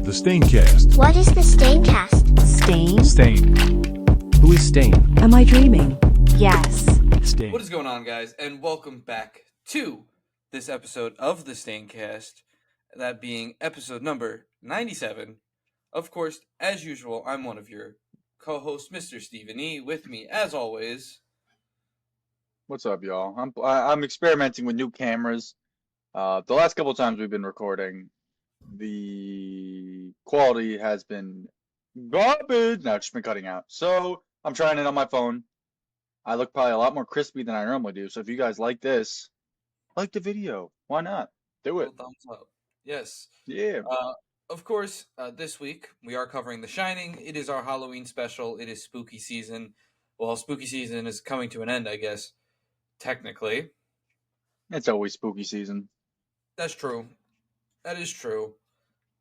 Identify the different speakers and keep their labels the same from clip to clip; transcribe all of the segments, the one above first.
Speaker 1: The Staincast.
Speaker 2: What is the Staincast?
Speaker 3: Stain?
Speaker 1: Stain. Who is Stain?
Speaker 3: Am I dreaming? Yes.
Speaker 1: Stain.
Speaker 4: What is going on, guys? And welcome back to this episode of the Staincast, that being episode number 97. Of course, as usual, I'm one of your co-hosts, Mr. Stephen E. With me, as always.
Speaker 5: What's up, y'all? I'm experimenting with new cameras. The last couple of times we've been recording, the quality has been garbage. No, it's just been cutting out. So I'm trying it on my phone. I look probably a lot more crispy than I normally do. So if you guys like this, like the video. Why not? Do it.
Speaker 4: Thumbs up. Yes.
Speaker 5: Yeah.
Speaker 4: Of course, this week we are covering The Shining. It is our Halloween special. It is spooky season. Well, spooky season is coming to an end, I guess, technically.
Speaker 5: It's always spooky season.
Speaker 4: That's true. That is true.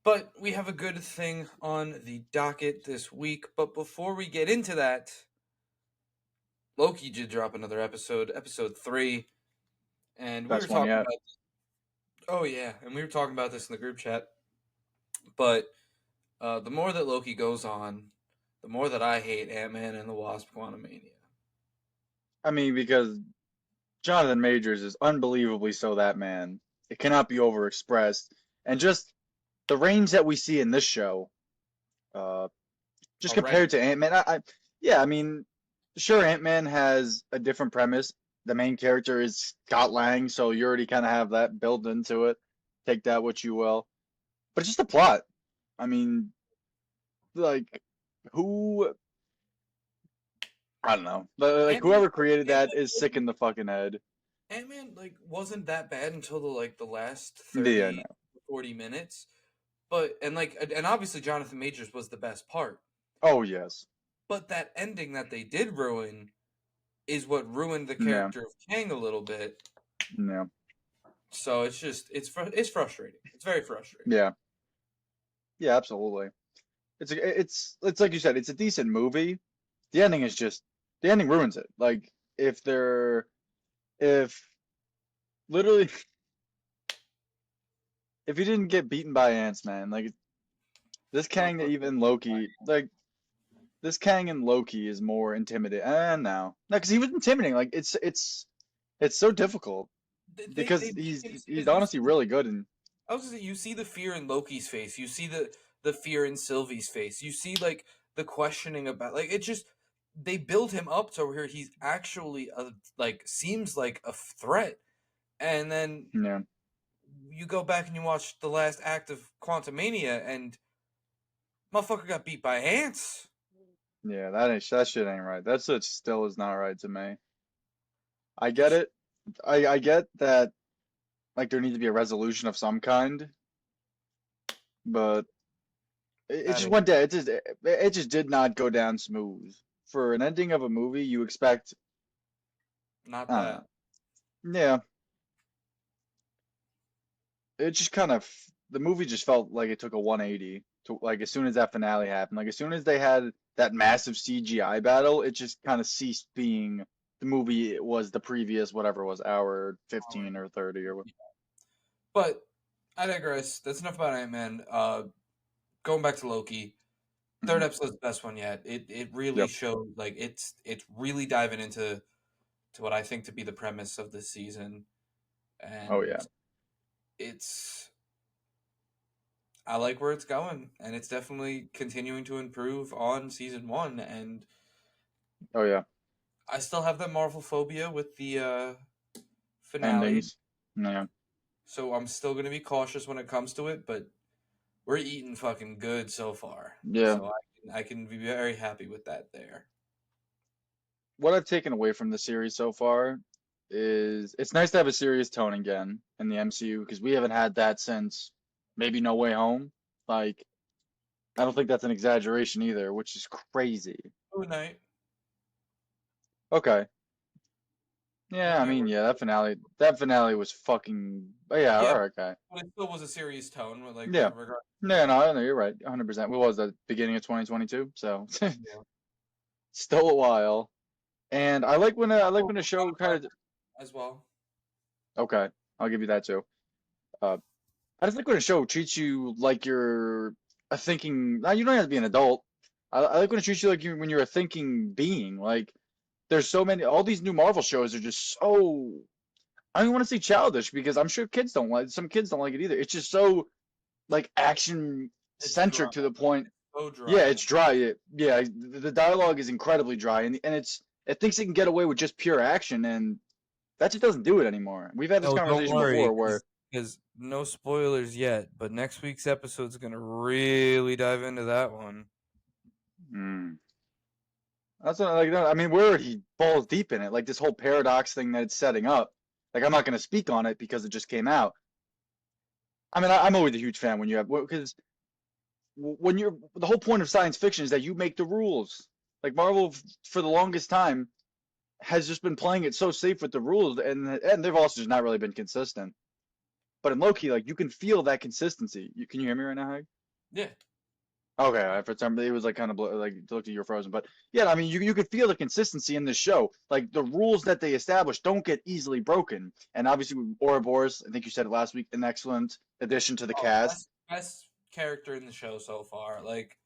Speaker 4: But we have a good thing on the docket this week. But before we get into that, Loki did drop another episode 3. And we
Speaker 5: Best
Speaker 4: were
Speaker 5: one
Speaker 4: talking
Speaker 5: yet.
Speaker 4: about Oh yeah, and we were talking about this in the group chat. But the more that Loki goes on, the more that I hate Ant-Man and the Wasp: Quantumania.
Speaker 5: I mean, because Jonathan Majors is unbelievably so that man. It cannot be overexpressed. And just the range that we see in this show, just compared to Ant-Man, I mean, sure, Ant-Man has a different premise. The main character is Scott Lang, so you already kind of have that built into it. Take that what you will. But just the plot. I mean, like, I don't know. Like, whoever created that is sick in the fucking head.
Speaker 4: Ant-Man wasn't that bad until the last
Speaker 5: Yeah,
Speaker 4: 30, 40 minutes. But and obviously Jonathan Majors was the best part.
Speaker 5: Oh, yes.
Speaker 4: But that ending that they did ruin is what ruined the character of Kang a little bit.
Speaker 5: Yeah.
Speaker 4: So it's frustrating. It's very frustrating.
Speaker 5: Yeah. Yeah, absolutely. It's like you said, it's a decent movie. The ending ruins it. Like if literally if you didn't get beaten by ants, man, like this Kang and Loki is more intimidating. No, because he was intimidating. Like it's so difficult because he's honestly really good. And
Speaker 4: I was gonna say, you see the fear in Loki's face. You see the fear in Sylvie's face. You see the questioning about it just they build him up to where he's actually seems like a threat, and then
Speaker 5: yeah.
Speaker 4: you go back and you watch the last act of Quantumania, and motherfucker got beat by ants.
Speaker 5: Yeah, that shit ain't right. That shit still is not right to me. I get it. I get that, like, there needs to be a resolution of some kind, but it just went down. It just did not go down smooth. For an ending of a movie, you expect
Speaker 4: Not that.
Speaker 5: yeah. It just kind of the movie just felt like it took a 180 to like as soon as that finale happened. Like as soon as they had that massive CGI battle, it just kind of ceased being the movie it was the previous whatever it was hour 15 or 30 or what.
Speaker 4: But I digress. That's enough about Ant-Man. Going back to Loki, third episode's the best one yet. It really showed it's really diving into what I think to be the premise of this season. And
Speaker 5: Oh yeah.
Speaker 4: I like where it's going, and it's definitely continuing to improve on season 1. And
Speaker 5: Oh yeah.
Speaker 4: I still have that Marvel phobia with the finale.
Speaker 5: Endings. Yeah.
Speaker 4: So I'm still going to be cautious when it comes to it, but we're eating fucking good so far.
Speaker 5: Yeah.
Speaker 4: So I can be very happy with that there.
Speaker 5: What I've taken away from the series so far is it's nice to have a serious tone again in the MCU because we haven't had that since maybe No Way Home. Like, I don't think that's an exaggeration either, which is crazy.
Speaker 4: Good night.
Speaker 5: Okay. Yeah, I mean, yeah, that finale was fucking. Oh, yeah,
Speaker 4: Yeah.
Speaker 5: all right, okay.
Speaker 4: But it still was a serious tone.
Speaker 5: Yeah.
Speaker 4: Regardless.
Speaker 5: No, you're right, 100%. What was that? Beginning of 2022, so
Speaker 4: Yeah.
Speaker 5: still a while. And I like when a show kind of.
Speaker 4: As well.
Speaker 5: Okay, I'll give you that too. I just like when a show treats you like you're a thinking. Now you don't have to be an adult. I like when it treats you like when you're a thinking being. Like there's so many. All these new Marvel shows are just so. I don't want to say childish because I'm sure kids don't like. Some kids don't like it either. It's just so like action
Speaker 4: It's dry.
Speaker 5: centric to the point.
Speaker 4: So
Speaker 5: Yeah,
Speaker 4: dry.
Speaker 5: it's dry. Yeah, the dialogue is incredibly dry, and it thinks it can get away with just pure action, and that just doesn't do it anymore. We've had this
Speaker 4: No, don't
Speaker 5: conversation
Speaker 4: worry,
Speaker 5: before where
Speaker 4: because no spoilers yet. But next week's episode's gonna really dive into that one.
Speaker 5: mm, that's not like that. I mean, we're already balls deep in it. Like this whole paradox thing that it's setting up. Like I'm not going to speak on it because it just came out. I mean, I'm always a huge fan when you have because when you're the whole point of science fiction is that you make the rules. Like Marvel, for the longest time, has just been playing it so safe with the rules, and they've also just not really been consistent. But in Loki, like you can feel that consistency. Can you hear me right now, Hag?
Speaker 4: Yeah.
Speaker 5: Okay, for some it was like kind of like looked at you frozen, but yeah, I mean you could feel the consistency in this show. Like the rules that they establish don't get easily broken, and obviously Ouroboros, I think you said it last week, an excellent addition to the
Speaker 4: Oh,
Speaker 5: cast.
Speaker 4: best character in the show so far. Like,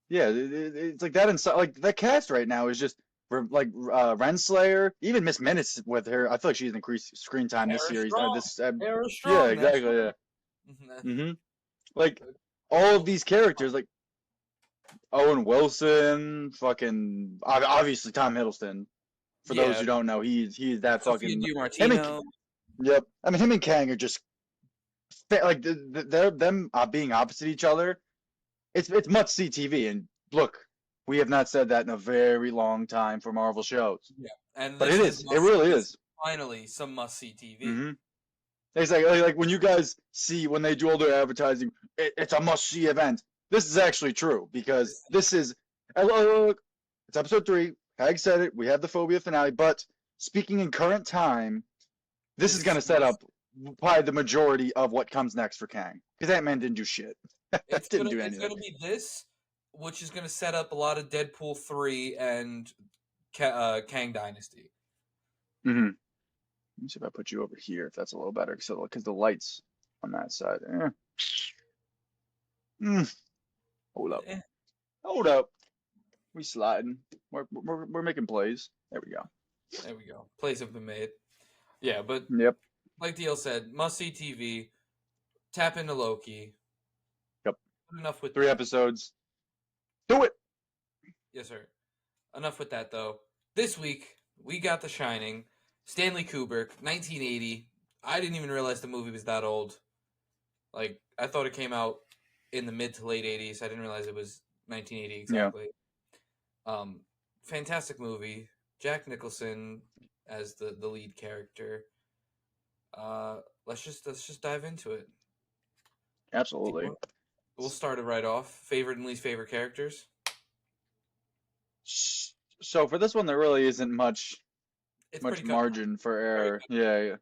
Speaker 5: Yeah, it's like that inside, like that cast right now is just like Renslayer, even Miss Minutes with her. I feel like she's increased screen time this
Speaker 4: Tara
Speaker 5: series.
Speaker 4: Strong.
Speaker 5: This
Speaker 4: Tara
Speaker 5: yeah,
Speaker 4: Strong. That's
Speaker 5: exactly, yeah.
Speaker 4: right.
Speaker 5: hmm Like all of these characters, like Owen Wilson, fucking obviously Tom Hiddleston. For those
Speaker 4: Yeah.
Speaker 5: who don't know, he's that
Speaker 4: Sophia
Speaker 5: fucking
Speaker 4: Di
Speaker 5: him and
Speaker 4: Martino.
Speaker 5: yep. I mean him and Kang are just like they're them being opposite each other. It's must see TV, and look, we have not said that in a very long time for Marvel shows,
Speaker 4: Yeah. And
Speaker 5: but
Speaker 4: this
Speaker 5: it
Speaker 4: is
Speaker 5: is. It really
Speaker 4: this is
Speaker 5: is.
Speaker 4: finally some must see TV.
Speaker 5: hmm It's like when you guys see when they do all their advertising, it's a must see event. This is actually true because this is. Look, it's episode 3. Hag said it. We have the phobia finale, but speaking in current time, this is
Speaker 4: This
Speaker 5: going
Speaker 4: is
Speaker 5: to set up probably the majority of what comes next for Kang because that man didn't do shit. Didn't do
Speaker 4: it's
Speaker 5: anything.
Speaker 4: gonna be this, which is gonna set up a lot of Deadpool 3 and Kang Dynasty.
Speaker 5: Let me see if I put you over here, if that's a little better, because the lights on that side. Hold up.
Speaker 4: Eh,
Speaker 5: Hold up. We sliding. We're making plays. There we go.
Speaker 4: there we go. Plays have been made. Yeah, but
Speaker 5: Yep.
Speaker 4: like DL said, must see TV. Tap into Loki.
Speaker 5: Yep.
Speaker 4: Enough with
Speaker 5: 3
Speaker 4: that.
Speaker 5: episodes. Do it.
Speaker 4: Yes, sir. Enough with that, though. This week, we got The Shining. Stanley Kubrick, 1980. I didn't even realize the movie was that old. Like, I thought it came out in the mid to late 80s. I didn't realize it was 1980 exactly. Fantastic movie. Jack Nicholson as the lead character. Let's just dive into it.
Speaker 5: Absolutely.
Speaker 4: We'll start it right off. Favorite and least favorite characters.
Speaker 5: So for this one, there really isn't much
Speaker 4: It's pretty cut.
Speaker 5: margin for error. Yeah.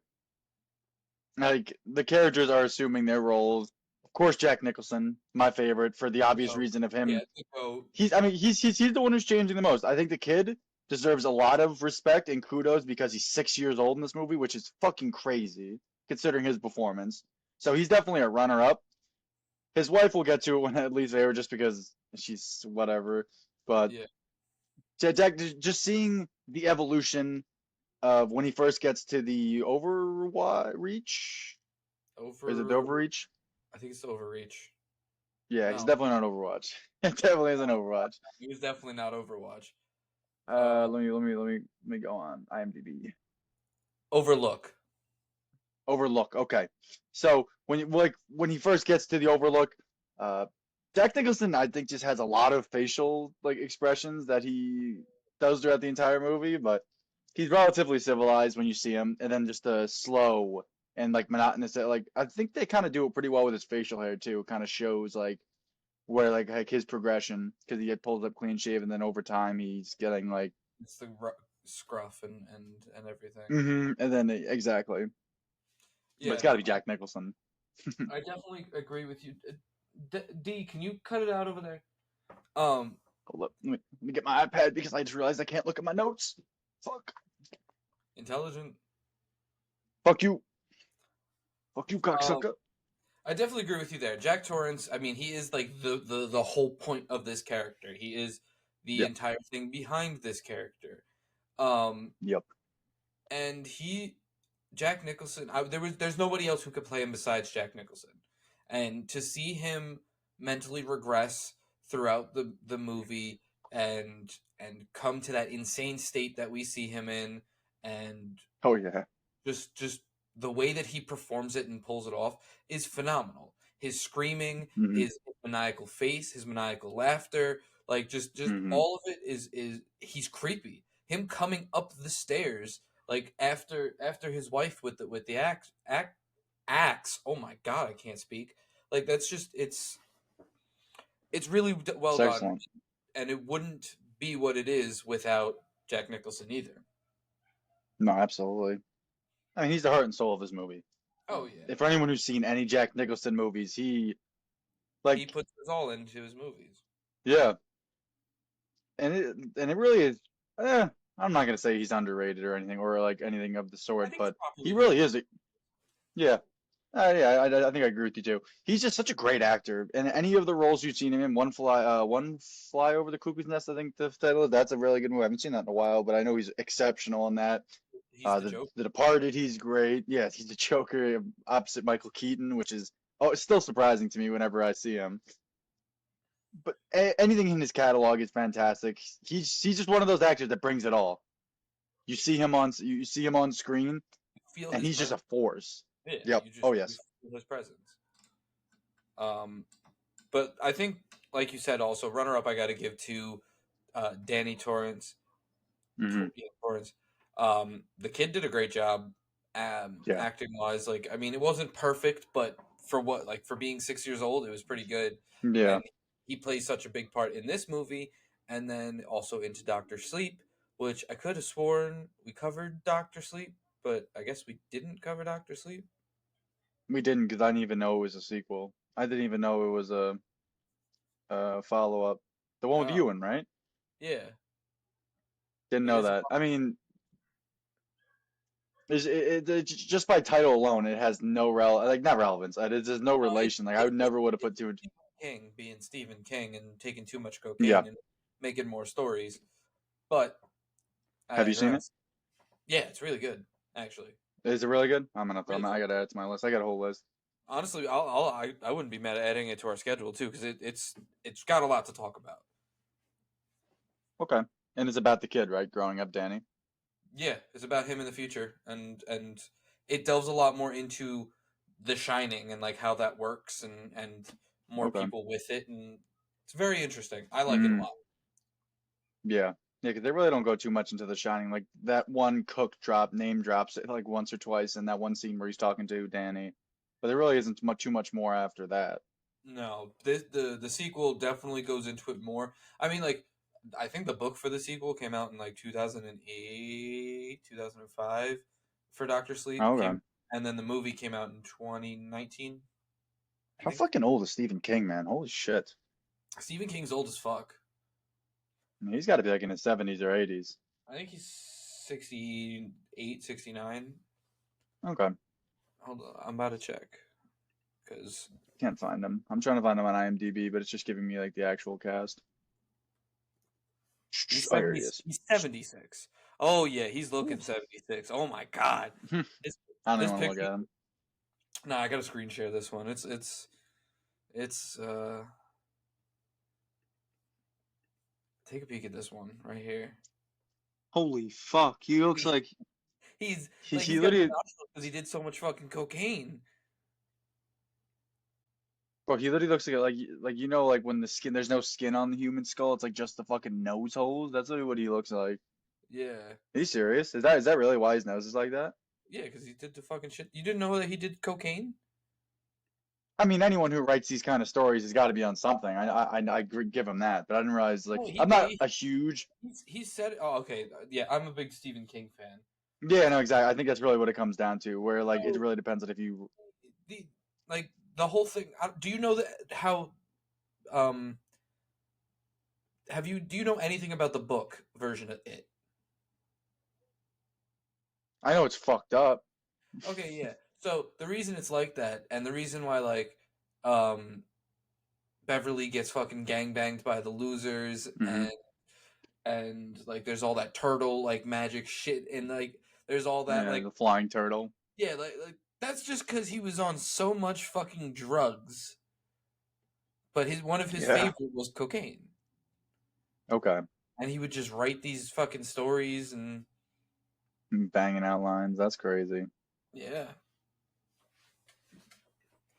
Speaker 5: Like the characters are assuming their roles. Of course, Jack Nicholson, my favorite, for the obvious reason of him.
Speaker 4: Yeah, the goat.
Speaker 5: He's the one who's changing the most. I think the kid deserves a lot of respect and kudos because he's 6 years old in this movie, which is fucking crazy considering his performance. So he's definitely a runner-up. His wife will get to it when at least they were just because she's whatever. But
Speaker 4: Yeah.
Speaker 5: Jack, just seeing the evolution of when he first gets to the Overreach. Is it Overreach?
Speaker 4: I think it's Overreach.
Speaker 5: Yeah, he's
Speaker 4: No.
Speaker 5: definitely not Overwatch. It definitely isn't Overwatch.
Speaker 4: He was definitely not Overwatch.
Speaker 5: Let me go on IMDb.
Speaker 4: Overlook.
Speaker 5: Overlook. Okay, so when he first gets to the Overlook, Jack Nicholson I think just has a lot of facial expressions that he does throughout the entire movie, but he's relatively civilized when you see him, and then just slow and monotonous. I think they kind of do it pretty well with his facial hair too. It kind of shows where his progression because he had pulled up clean shave, and then over time he's getting
Speaker 4: It's the scruff and everything.
Speaker 5: and then exactly.
Speaker 4: Yeah,
Speaker 5: But it's got to be Jack Nicholson.
Speaker 4: I definitely agree with you. D, can you cut it out over there? Um,
Speaker 5: Hold up. Let me get my iPad because I just realized I can't look at my notes. Fuck.
Speaker 4: intelligent.
Speaker 5: Fuck you. Fuck you, cocksucker.
Speaker 4: I definitely agree with you there. Jack Torrance, I mean, he is like the whole point of this character. He is the
Speaker 5: Yeah.
Speaker 4: entire thing behind this character. Um,
Speaker 5: Yep.
Speaker 4: and Jack Nicholson, there's nobody else who could play him besides Jack Nicholson. And to see him mentally regress throughout the movie and come to that insane state that we see him in, and
Speaker 5: Oh yeah.
Speaker 4: just the way that he performs it and pulls it off is phenomenal. His screaming,
Speaker 5: Hmm.
Speaker 4: his maniacal face, his maniacal laughter, like just
Speaker 5: Hmm.
Speaker 4: all of it is he's creepy. Him coming up the stairs like after his wife with the axe. Oh my god, I can't speak. Like that's just it's really well
Speaker 5: It's
Speaker 4: done,
Speaker 5: excellent.
Speaker 4: and it wouldn't be what it is without Jack Nicholson either.
Speaker 5: No, absolutely. I mean, he's the heart and soul of this movie.
Speaker 4: Oh yeah,
Speaker 5: If for anyone who's seen any Jack Nicholson movies, like,
Speaker 4: he puts his all into his movies.
Speaker 5: yeah, and it really is. I'm not gonna say he's underrated or anything or like anything of the
Speaker 4: I
Speaker 5: sort,
Speaker 4: think he's
Speaker 5: but he
Speaker 4: properly
Speaker 5: really
Speaker 4: rated.
Speaker 5: is. Yeah, yeah, I think I agree with you too. He's just such a great actor, and any of the roles you've seen him in, One Fly Over the Cuckoo's Nest, I think the title is. That's a really good movie. I haven't seen that in a while, but I know he's exceptional in that.
Speaker 4: He's the
Speaker 5: The
Speaker 4: joke.
Speaker 5: The Departed, he's great. Yeah, he's the Joker opposite Michael Keaton, which is it's still surprising to me whenever I see him. But anything in his catalog is fantastic. He's just one of those actors that brings it all. You see him on screen,
Speaker 4: You feel
Speaker 5: and
Speaker 4: his
Speaker 5: he's just a
Speaker 4: presence.
Speaker 5: force.
Speaker 4: Yeah,
Speaker 5: Yep. Oh
Speaker 4: you
Speaker 5: yes.
Speaker 4: feel his presence. Um, but I think, like you said, also runner up, I got to give to Danny Torrance.
Speaker 5: Hmm.
Speaker 4: Yeah, Torrance. The kid did a great job,
Speaker 5: Yeah.
Speaker 4: acting wise. Like, I mean, it wasn't perfect, but for what, like, for being 6 years old, it was pretty good.
Speaker 5: Yeah.
Speaker 4: And he plays such a big part in this movie, and then also into Doctor Sleep, which I could have sworn we covered Doctor Sleep, but I guess we didn't cover Doctor Sleep.
Speaker 5: We didn't because I didn't even know it was a sequel. I didn't even know it was a follow up. The one with
Speaker 4: Oh,
Speaker 5: Ewan, right?
Speaker 4: yeah,
Speaker 5: Didn't
Speaker 4: it
Speaker 5: know
Speaker 4: is.
Speaker 5: that. I mean, just by title alone, it has no not relevance. There's no
Speaker 4: No,
Speaker 5: relation. Like I would never would have
Speaker 4: it's
Speaker 5: put two.
Speaker 4: Stephen King being Stephen King and taking too much
Speaker 5: Yeah.
Speaker 4: cocaine and making more stories, but I
Speaker 5: Have you seen it?
Speaker 4: digress. Yeah, it's really good, actually.
Speaker 5: Is it really good? I'm gonna.
Speaker 4: Really
Speaker 5: I
Speaker 4: good.
Speaker 5: gotta add it to my list. I got a whole list.
Speaker 4: Honestly, I wouldn't be mad at adding it to our schedule too, because it's got a lot to talk about.
Speaker 5: Okay. And it's about the kid, right? Growing up, Danny.
Speaker 4: Yeah, it's about him in the future, and it delves a lot more into The Shining and like how that works, and more
Speaker 5: Okay.
Speaker 4: people with it, and it's very interesting. I like it a
Speaker 5: Mm,
Speaker 4: lot.
Speaker 5: yeah. Yeah, 'cause they really don't go too much into The Shining. Like that one Cook name drops it like once or twice in that one scene where he's talking to Danny. But there really isn't too much more after that.
Speaker 4: No, the sequel definitely goes into it more. I mean, like, I think the book for the sequel came out in like 2008, 2005 for Doctor Sleep
Speaker 5: Okay.
Speaker 4: came, and then the movie came out in 2019, I
Speaker 5: How
Speaker 4: think.
Speaker 5: fucking old is Stephen King, man? Holy shit.
Speaker 4: Stephen King's old as fuck.
Speaker 5: I mean, he's got to be like in his 70s or 80s.
Speaker 4: I think he's 68, 69.
Speaker 5: Okay.
Speaker 4: Hold on, I'm about to check because
Speaker 5: Can't find him. I'm trying to find him on IMDb, but it's just giving me like the actual cast.
Speaker 4: he's
Speaker 5: Oh, here
Speaker 4: 70.
Speaker 5: he is.
Speaker 4: He's 76. Oh yeah, he's looking 76. Oh my god,
Speaker 5: I
Speaker 4: this
Speaker 5: don't
Speaker 4: this
Speaker 5: even want to look
Speaker 4: picture.
Speaker 5: at him.
Speaker 4: No, I gotta screen share this one. It's take a peek at this one right here.
Speaker 5: Holy fuck. He looks like
Speaker 4: He's
Speaker 5: he,
Speaker 4: like
Speaker 5: he
Speaker 4: he's got
Speaker 5: literally
Speaker 4: because he did so much fucking cocaine.
Speaker 5: Bro, he literally looks like like when the skin there's no skin on the human skull, it's like just the fucking nose holes. That's literally what he looks like.
Speaker 4: Yeah,
Speaker 5: Are you serious? Is that really why his nose is like that?
Speaker 4: yeah, because he did the fucking shit. You didn't know that he did cocaine?
Speaker 5: I mean, anyone who writes these kind of stories has got to be on something. Give him that, but I didn't realize like
Speaker 4: No,
Speaker 5: I'm not a huge.
Speaker 4: he said. Oh, okay. Yeah, I'm a big Stephen King fan.
Speaker 5: Yeah, no, exactly. I think that's really what it comes down to, where like it
Speaker 4: So
Speaker 5: really depends on if you.
Speaker 4: the like the whole thing. Do you know that how um do you know anything about the book version of it?
Speaker 5: I know it's fucked up.
Speaker 4: Okay, yeah. So the reason it's like that, and the reason why like um Beverly gets fucking gangbanged by the losers,
Speaker 5: Hmm.
Speaker 4: and like there's all that turtle like magic shit, and like there's all that
Speaker 5: Yeah,
Speaker 4: like
Speaker 5: the flying turtle.
Speaker 4: yeah like that's just because he was on so much fucking drugs. But his one of his
Speaker 5: Yeah.
Speaker 4: favorite was cocaine,
Speaker 5: Okay.
Speaker 4: and he would just write these fucking stories and
Speaker 5: Banging out lines. That's crazy.
Speaker 4: yeah.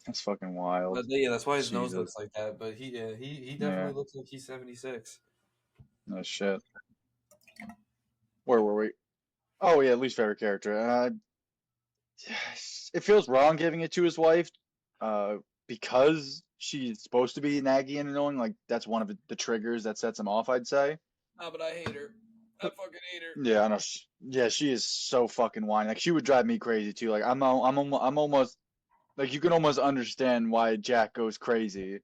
Speaker 5: That's fucking wild.
Speaker 4: But yeah, that's why his nose
Speaker 5: Jesus.
Speaker 4: looks like that. But he
Speaker 5: Yeah.
Speaker 4: definitely looks like he's 76.
Speaker 5: No shit. Where were we? Oh yeah, least favorite character. It feels wrong giving it to his wife, uh, because she's supposed to be naggy and annoying. Like that's one of the triggers that sets him off, I'd say.
Speaker 4: Ah, but I hate her. I fucking hate her.
Speaker 5: Yeah, I know. Yeah, she is so fucking whiny. Like she would drive me crazy too. Like I'm almost like you can almost understand why Jack goes crazy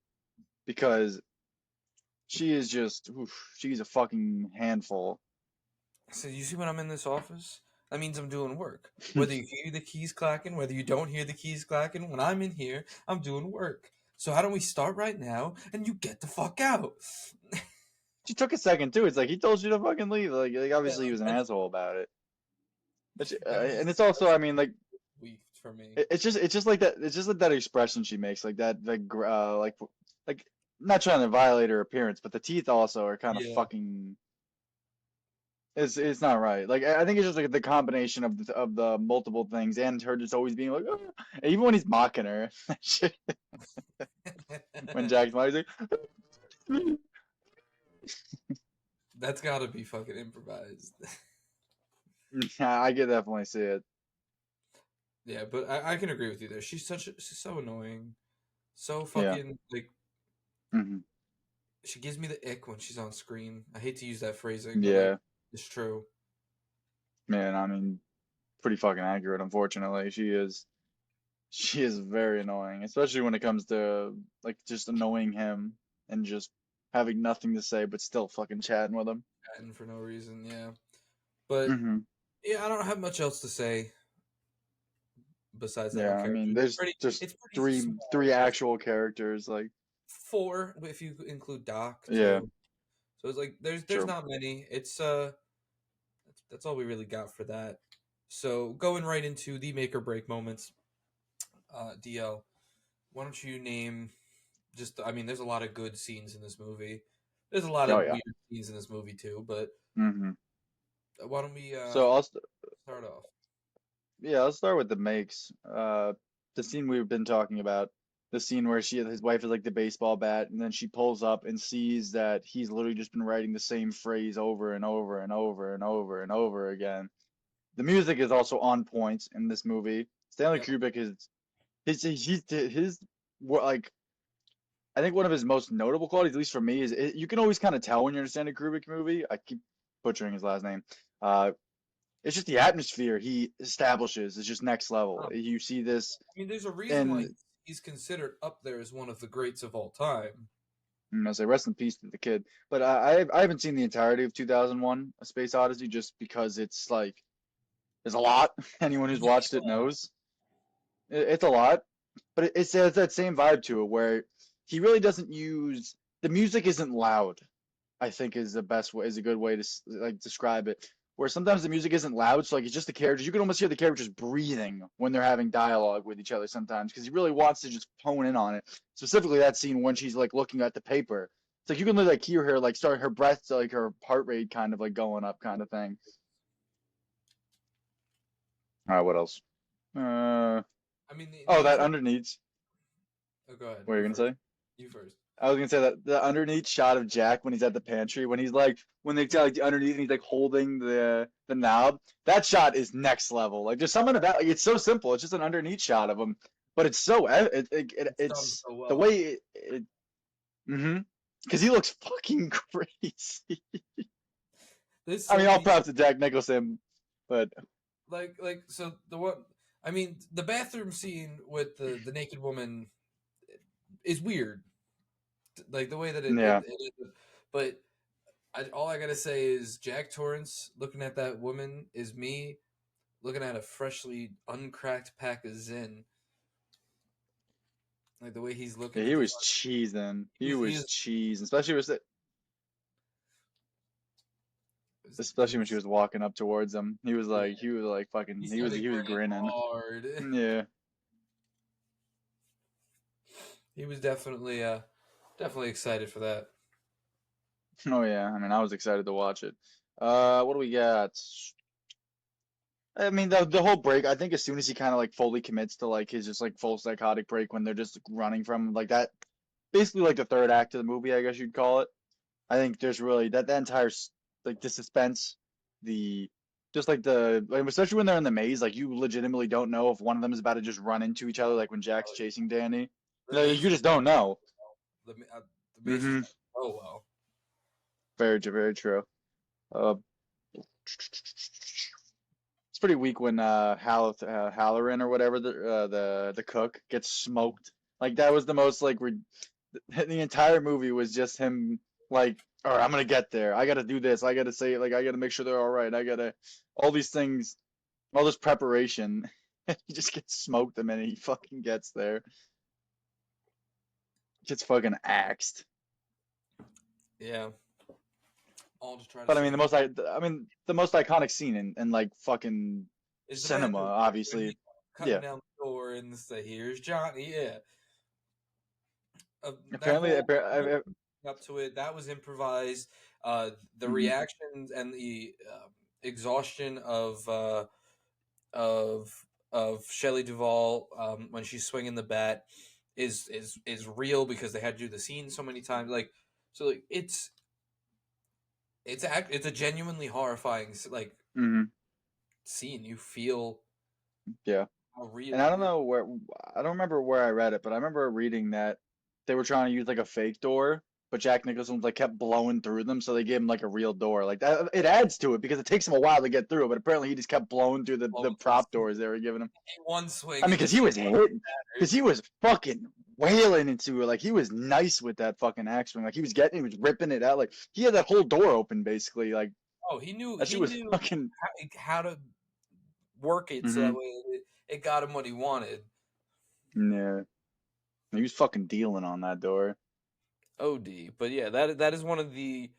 Speaker 5: because she is just she's a fucking handful.
Speaker 4: So you see when I'm in this office, that means I'm doing work. Whether you hear the keys clacking, whether you don't hear the keys clacking, when I'm in here, I'm doing work. So how don't we start right now and you get the fuck out?
Speaker 5: She took a second too. It's like he told you to fucking leave. Like
Speaker 4: Yeah,
Speaker 5: obviously he was an asshole about it.
Speaker 4: that
Speaker 5: And
Speaker 4: was
Speaker 5: it's also, I mean, like
Speaker 4: weak for me.
Speaker 5: it's just like that. It's just like that expression she makes, like that, like not trying to violate her appearance, but the teeth also are kind of
Speaker 4: Yeah.
Speaker 5: fucking. It's not right. Like I think it's just like the combination of the multiple things and her just always being like, "Ah." Even when he's mocking her, shit, when Jack's mocking, he's like,
Speaker 4: That's gotta be fucking improvised.
Speaker 5: yeah, I could definitely see it.
Speaker 4: Yeah, but I can agree with you there. She's so annoying. So
Speaker 5: Yeah.
Speaker 4: fucking like
Speaker 5: Hmm.
Speaker 4: she gives me the ick when she's on screen. I hate to use that phrasing, but like
Speaker 5: Yeah,
Speaker 4: it's true.
Speaker 5: man. I mean, pretty fucking accurate. Unfortunately, she is very annoying, especially when it comes to like just annoying him and just having nothing to say but still fucking chatting with him.
Speaker 4: And for no reason, yeah. But
Speaker 5: Hmm.
Speaker 4: yeah, I don't have much else to say besides that
Speaker 5: Yeah,
Speaker 4: her
Speaker 5: I
Speaker 4: character.
Speaker 5: mean, there's just
Speaker 4: It's pretty
Speaker 5: three
Speaker 4: small. It's
Speaker 5: actual characters. Like,
Speaker 4: four if you include Doc
Speaker 5: yeah,
Speaker 4: too. So it's like there's
Speaker 5: true.
Speaker 4: not many. It's that's all we really got for that. So going right into the make or break moments, DL, why don't you name just I mean there's a lot of good scenes in this movie. There's a lot
Speaker 5: Oh
Speaker 4: of
Speaker 5: yeah.
Speaker 4: weird scenes in this movie too, but
Speaker 5: Hmm.
Speaker 4: why don't we
Speaker 5: So
Speaker 4: start off?
Speaker 5: yeah, I'll start with the makes. The scene we've been talking about, the scene where his wife is like the baseball bat, and then she pulls up and sees that he's literally just been writing the same phrase over and over and over and over and over again. The music is also on point in this movie. Stanley
Speaker 4: Yep.
Speaker 5: Kubrick is his like I think one of his most notable qualities, at least for me, is you can always kind of tell when you're in a Stanley Kubrick movie. I keep butchering his last name. Uh, it's just the atmosphere he establishes is just next level. You see this,
Speaker 4: I mean, there's a reason why
Speaker 5: and
Speaker 4: he's considered up there as one of the greats of all time.
Speaker 5: I say rest in peace to the kid. But I haven't seen the entirety of 2001: A Space Odyssey just because it's like there's a lot. Anyone who's watched it
Speaker 4: Yeah.
Speaker 5: knows it's a lot. But it has that same vibe to it where he really doesn't use the music isn't loud. I think is the best way is a good way to like describe it. Where sometimes the music isn't loud, so like it's just the characters. You can almost hear the characters breathing when they're having dialogue with each other sometimes because he really wants to just hone in on it. Specifically that scene when she's like looking at the paper. It's like you can like hear her like start her breath, like her heart rate kind of like going up, kind of thing. All right, what else? Uh
Speaker 4: I mean,
Speaker 5: oh,
Speaker 4: the
Speaker 5: that
Speaker 4: intro.
Speaker 5: underneath.
Speaker 4: Oh, go ahead.
Speaker 5: What are
Speaker 4: You
Speaker 5: you gonna
Speaker 4: first.
Speaker 5: say?
Speaker 4: You first.
Speaker 5: I was gonna say that the underneath shot of Jack when he's at the pantry, when he's like when they tell like the underneath and he's like holding the knob, that shot is next level. Like there's something about like it's so simple. It's just an underneath shot of him, but it's so
Speaker 4: It's done
Speaker 5: it's
Speaker 4: so
Speaker 5: the
Speaker 4: well.
Speaker 5: way mm-hmm. Because he looks fucking crazy.
Speaker 4: There's
Speaker 5: I
Speaker 4: so
Speaker 5: mean, all
Speaker 4: many
Speaker 5: props to Jack Nicholson, but
Speaker 4: so the what I mean the bathroom scene with the naked woman is weird. Like the way that
Speaker 5: yeah,
Speaker 4: but all I gotta say is Jack Torrance looking at that woman is me looking at a freshly uncracked pack of Zin. Like the way he's looking
Speaker 5: Yeah,
Speaker 4: at
Speaker 5: he
Speaker 4: the
Speaker 5: was
Speaker 4: fucking,
Speaker 5: cheesing. He
Speaker 4: he
Speaker 5: was
Speaker 4: was,
Speaker 5: cheesing, especially when she
Speaker 4: he's
Speaker 5: was walking up towards him.
Speaker 4: yeah,
Speaker 5: He was like fucking,
Speaker 4: he started
Speaker 5: he was
Speaker 4: grinning
Speaker 5: grinning.
Speaker 4: hard.
Speaker 5: Yeah.
Speaker 4: He was definitely excited for that.
Speaker 5: Oh yeah. I mean, I was excited to watch it. What do we got? I mean, the whole break. I think as soon as he kind of like fully commits to like his just like full psychotic break when they're just running from him, like that, basically like the third act of the movie, I guess you'd call it. I think there's really that entire like the suspense, the just like especially when they're in the maze, like you legitimately don't know if one of them is about to just run into each other, like when Jack's
Speaker 4: Oh,
Speaker 5: chasing Danny.
Speaker 4: the
Speaker 5: No,
Speaker 4: maze
Speaker 5: you
Speaker 4: was
Speaker 5: just don't know.
Speaker 4: the ma- uh, the maze was
Speaker 5: Hmm.
Speaker 4: oh well.
Speaker 5: Very true, very true. Uh, it's pretty weak when Halloran or whatever the cook gets smoked. Like that was the most like the entire movie was just him like, all right, I'm gonna get there. I gotta do this. I gotta say it. Like I gotta make sure they're all right. I gotta all these things, all this preparation. He just gets smoked the minute he fucking gets there. Gets fucking axed.
Speaker 4: Yeah, all to try to
Speaker 5: But I mean
Speaker 4: save him.
Speaker 5: the most iconic scene in like fucking
Speaker 4: Is the
Speaker 5: cinema,
Speaker 4: bathroom break when
Speaker 5: obviously.
Speaker 4: he cutting
Speaker 5: Yeah.
Speaker 4: down the door and say, "Here's Johnny." Yeah, that
Speaker 5: Apparently,
Speaker 4: whole up to it that was improvised. The
Speaker 5: mhm.
Speaker 4: reactions and the exhaustion of Shelley Duvall when she's swinging the bat is real because they had to do the scene so many times. Like so, like it's a genuinely horrifying like
Speaker 5: Mhm.
Speaker 4: scene. You feel
Speaker 5: Yeah.
Speaker 4: how
Speaker 5: And
Speaker 4: real
Speaker 5: I
Speaker 4: it
Speaker 5: don't
Speaker 4: is.
Speaker 5: know where I don't remember where I read it, but I remember reading that they were trying to use like a fake door, but Jack Nicholson like kept blowing through them, so they gave him like a real door. Like that, it adds to it because it takes him a while to get through, but apparently he just kept blowing through the
Speaker 4: Blowing through
Speaker 5: prop doors they were giving him.
Speaker 4: one
Speaker 5: I
Speaker 4: swing
Speaker 5: mean,
Speaker 4: and the
Speaker 5: because he
Speaker 4: shit
Speaker 5: was hitting, because
Speaker 4: shattered.
Speaker 5: he was fucking wailing into it. Like he was nice with that fucking axe swing. Like he was ripping it out. Like he had that whole door open basically. Like
Speaker 4: Oh, he knew
Speaker 5: that shit
Speaker 4: he
Speaker 5: was
Speaker 4: knew
Speaker 5: fucking.
Speaker 4: how to work it so that
Speaker 5: Hmm.
Speaker 4: way it got him what he wanted.
Speaker 5: Yeah, he was fucking dealing on that door.
Speaker 4: OD. But yeah, that is one of the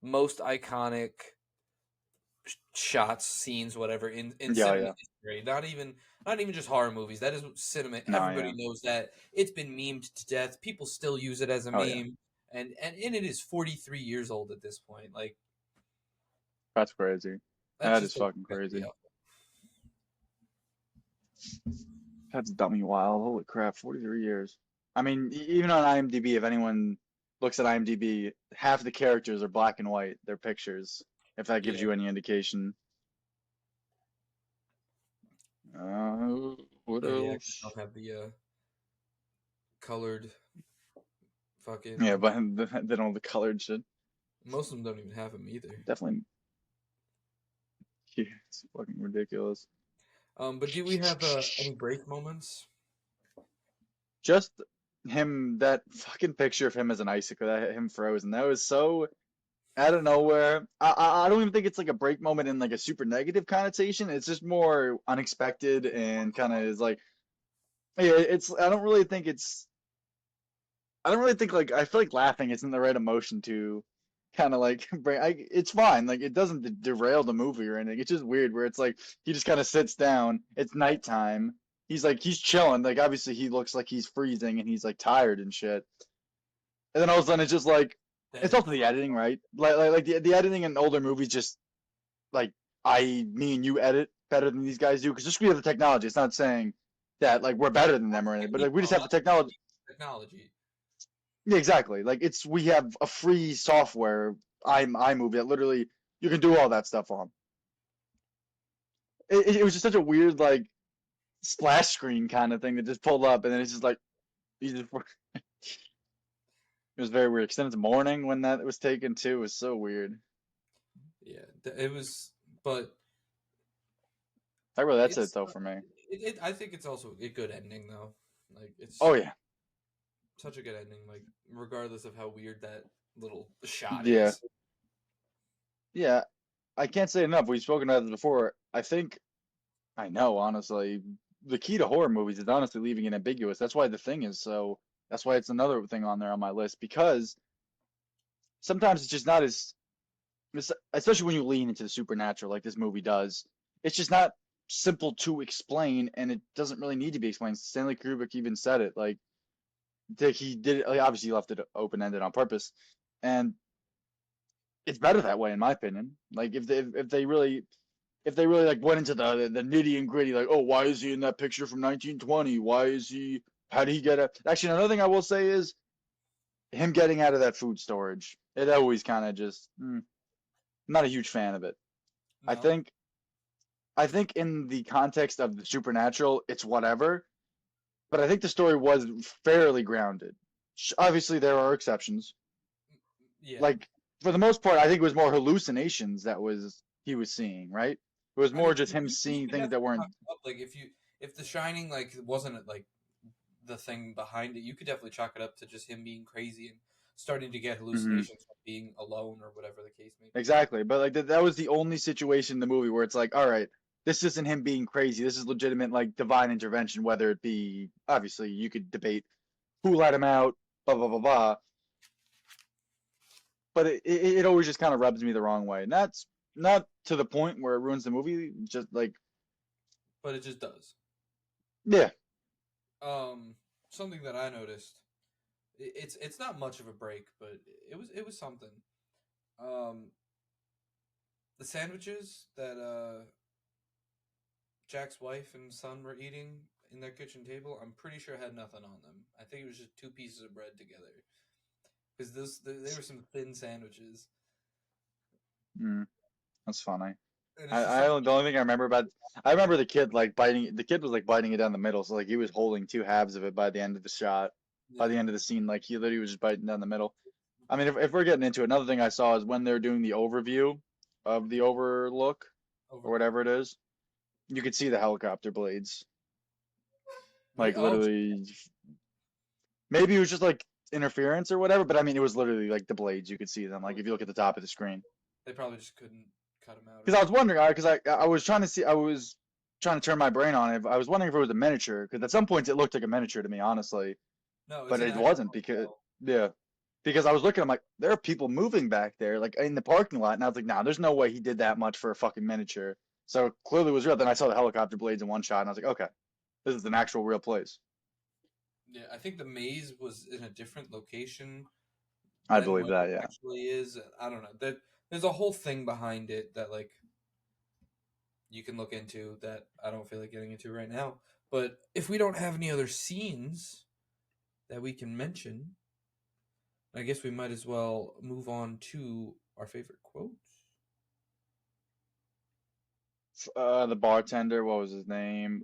Speaker 4: most iconic shots, scenes, whatever in
Speaker 5: Yeah,
Speaker 4: cinema
Speaker 5: yeah.
Speaker 4: history. Not even just horror movies. That is cinema.
Speaker 5: No,
Speaker 4: Everybody
Speaker 5: yeah.
Speaker 4: knows that. It's been memed to death. People still use it as a
Speaker 5: Oh yeah.
Speaker 4: meme. And it is 43 years old at this point. Like
Speaker 5: That's crazy.
Speaker 4: that
Speaker 5: That
Speaker 4: just
Speaker 5: is
Speaker 4: doesn't
Speaker 5: fucking
Speaker 4: crack me
Speaker 5: crazy.
Speaker 4: up.
Speaker 5: That's dummy wild. Holy crap, 43 years. I mean, even on IMDb, if anyone looks at IMDb, half the characters are black and white. They're pictures, if that gives
Speaker 4: Yeah.
Speaker 5: you any indication. What
Speaker 4: Oh yeah, 'cause they
Speaker 5: else?
Speaker 4: don't have the colored
Speaker 5: Yeah,
Speaker 4: fucking.
Speaker 5: but they don't have the colored shit.
Speaker 4: Most of them don't even have them either.
Speaker 5: Definitely, yeah, it's fucking ridiculous.
Speaker 4: But do we have any break moments?
Speaker 5: Just him, that fucking picture of him as an icicle, that him frozen. That was so out of nowhere. I don't even think it's like a break moment in like a super negative connotation. It's just more unexpected and kind of is like, yeah, it's. I don't really think like I feel like laughing isn't the right emotion to kind of like bring. It's fine. Like it doesn't derail the movie or anything. It's just weird where it's like he just kind of sits down. It's nighttime. He's chilling. Like obviously he looks like he's freezing and he's like tired and shit. And then all of a sudden it's just like it's
Speaker 4: Dead
Speaker 5: also the
Speaker 4: front.
Speaker 5: editing, right? Like the editing in older movies just like me and you edit better than these guys do because just we have the technology. It's not saying that like we're better than them or anything, but like we just
Speaker 4: No,
Speaker 5: have the
Speaker 4: not
Speaker 5: technology.
Speaker 4: technology.
Speaker 5: Yeah, exactly. Like it's we have a free software iMovie that literally you can do all that stuff on. It was just such a weird like splash screen kind of thing that just pulled up and then it's just like you just, it was very weird. 'Cause then it's morning when that was taken too. It was so weird.
Speaker 4: Yeah, it was, but
Speaker 5: That's it
Speaker 4: it's
Speaker 5: though for me.
Speaker 4: I think it's also a good ending though. Like
Speaker 5: Oh
Speaker 4: it's
Speaker 5: yeah,
Speaker 4: such a good ending. Like regardless of how weird that little shot
Speaker 5: yeah,
Speaker 4: is.
Speaker 5: yeah. I can't say enough. We've spoken about this before. I think I know, honestly. The key to horror movies is honestly leaving it ambiguous. That's why The Thing is so. That's why it's another thing on there on my list because sometimes it's just not as, especially when you lean into the supernatural like this movie does. It's just not simple to explain, and it doesn't really need to be explained. Stanley Kubrick even said it. Like that he did it. Like, obviously, he left it open ended on purpose, and it's better that way, in my opinion. Like if they really like went into the nitty and gritty, like, oh, why is he in that picture from 1920? Why is he? How did he get it? Actually, another thing I will say is him getting out of that food storage. It always kind of just, I'm not a huge fan of it. I
Speaker 4: No,
Speaker 5: think, I think in the context of the supernatural, it's whatever. But I think the story was fairly grounded. Obviously, there are exceptions.
Speaker 4: yeah.
Speaker 5: Like for the most part, I think it was more hallucinations that was he was seeing, right? It was
Speaker 4: I
Speaker 5: more
Speaker 4: mean,
Speaker 5: just him
Speaker 4: you
Speaker 5: seeing
Speaker 4: could
Speaker 5: things that
Speaker 4: definitely
Speaker 5: weren't.
Speaker 4: chalk it up. Like if The Shining like wasn't like the thing behind it, you could definitely chalk it up to just him being crazy and starting to get
Speaker 5: Mhm.
Speaker 4: hallucinations from being alone or whatever the case may be.
Speaker 5: Exactly. But like that was the only situation in the movie where it's like, all right, this isn't him being crazy. This is legitimate like divine intervention, whether it be obviously you could debate who let him out, blah blah blah blah. But it always just kind of rubs me the wrong way. And that's not to the point where it ruins the movie, just like
Speaker 4: But it just does.
Speaker 5: yeah.
Speaker 4: Something that I noticed. It's not much of a break, but it was something. Um, the sandwiches that Jack's wife and son were eating in their kitchen table, I'm pretty sure had nothing on them. I think it was just two pieces of bread together because they were some thin sandwiches,
Speaker 5: Mm, that's funny.
Speaker 4: and it's just
Speaker 5: I
Speaker 4: something.
Speaker 5: don't, the only thing I remember about I remember the kid like biting the kid was like biting it down the middle, so like he was holding two halves of it by the end of the shot. By the
Speaker 4: Yeah,
Speaker 5: end of the scene, like he literally was just biting down the middle. I mean, if we're getting into it, another thing I saw is when they're doing the overview of the overlook or
Speaker 4: overlook.
Speaker 5: whatever it is, you could see the helicopter blades. Like
Speaker 4: Oh,
Speaker 5: literally, maybe it was just like interference or whatever, but I mean, it was literally like the blades. You could see them. Like if you look at the top of the screen.
Speaker 4: they probably just couldn't cut him out or
Speaker 5: Because I was
Speaker 4: something.
Speaker 5: wondering, because I was trying to see, I was trying to turn my brain on it. I was wondering if it was a miniature, because at some points it looked like a miniature to me, honestly,
Speaker 4: No, it's
Speaker 5: but
Speaker 4: an
Speaker 5: it
Speaker 4: actual
Speaker 5: wasn't because
Speaker 4: hotel.
Speaker 5: yeah, because I was looking, I'm like, there are people moving back there, like in the parking lot, and I was like, nah, there's no way he did that much for a fucking miniature. So clearly it was real. Then I saw the helicopter blades in one shot, and I was like, okay, this is an actual real place.
Speaker 4: Yeah, I think the maze was in a different location
Speaker 5: I
Speaker 4: than
Speaker 5: believe
Speaker 4: what it
Speaker 5: that, yeah.
Speaker 4: actually is. I don't know. There's a whole thing behind it that like you can look into that I don't feel like getting into right now. But if we don't have any other scenes that we can mention, I guess we might as well move on to our favorite quotes.
Speaker 5: The bartender, what was his name?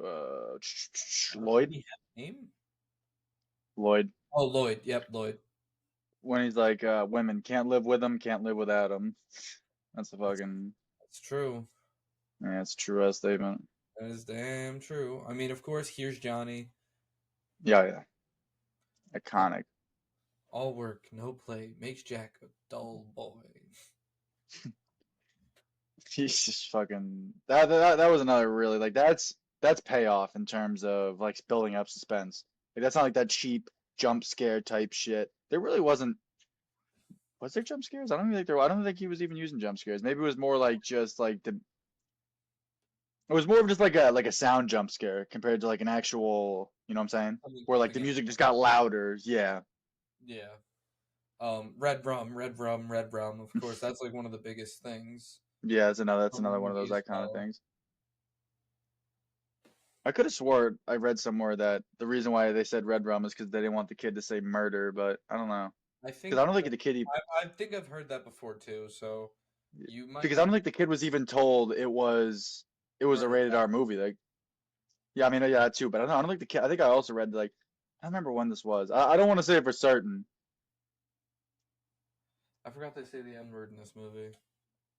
Speaker 4: Did
Speaker 5: Lloyd.
Speaker 4: he have a name?
Speaker 5: Lloyd.
Speaker 4: Oh, Lloyd. Yep, Lloyd.
Speaker 5: When he's like, women can't live with them, can't live without them. That's the
Speaker 4: That's
Speaker 5: fucking,
Speaker 4: that's true.
Speaker 5: yeah, it's a true ass statement.
Speaker 4: That is damn true. I mean, of course, here's Johnny.
Speaker 5: Yeah, yeah,
Speaker 4: All,
Speaker 5: iconic.
Speaker 4: all work, no play makes Jack a dull boy.
Speaker 5: He's just fucking that was another really like that's payoff in terms of like building up suspense. Like that's not like that cheap jump scare type shit. There really wasn't. Was there jump scares? I don't even think there. I don't think he was even using jump scares. Maybe it was more like just like the. It was more of just like a sound jump scare compared to like an actual. You know what I'm saying? Where like the
Speaker 4: Something
Speaker 5: music just got louder. Yeah.
Speaker 4: yeah. Red rum, red rum, red rum. Of course, that's like one of the biggest things
Speaker 5: Yeah, that's
Speaker 4: from the
Speaker 5: another one of
Speaker 4: movie
Speaker 5: those
Speaker 4: as
Speaker 5: iconic
Speaker 4: well.
Speaker 5: things. I could have swore I read somewhere that the reason why they said red rum is because they didn't want the kid to say murder, but I don't know.
Speaker 4: I
Speaker 5: Because I
Speaker 4: think
Speaker 5: don't think the kid,
Speaker 4: I think I've heard that before too. So you might
Speaker 5: because I
Speaker 4: be
Speaker 5: don't think the kid was even told it was a
Speaker 4: murder
Speaker 5: rated
Speaker 4: rap.
Speaker 5: R movie. Like, yeah, I mean, yeah, that too. But I don't think the kid. I think I also read like I don't remember when this was. I don't want to say it for certain.
Speaker 4: I forgot they say the N word in this movie.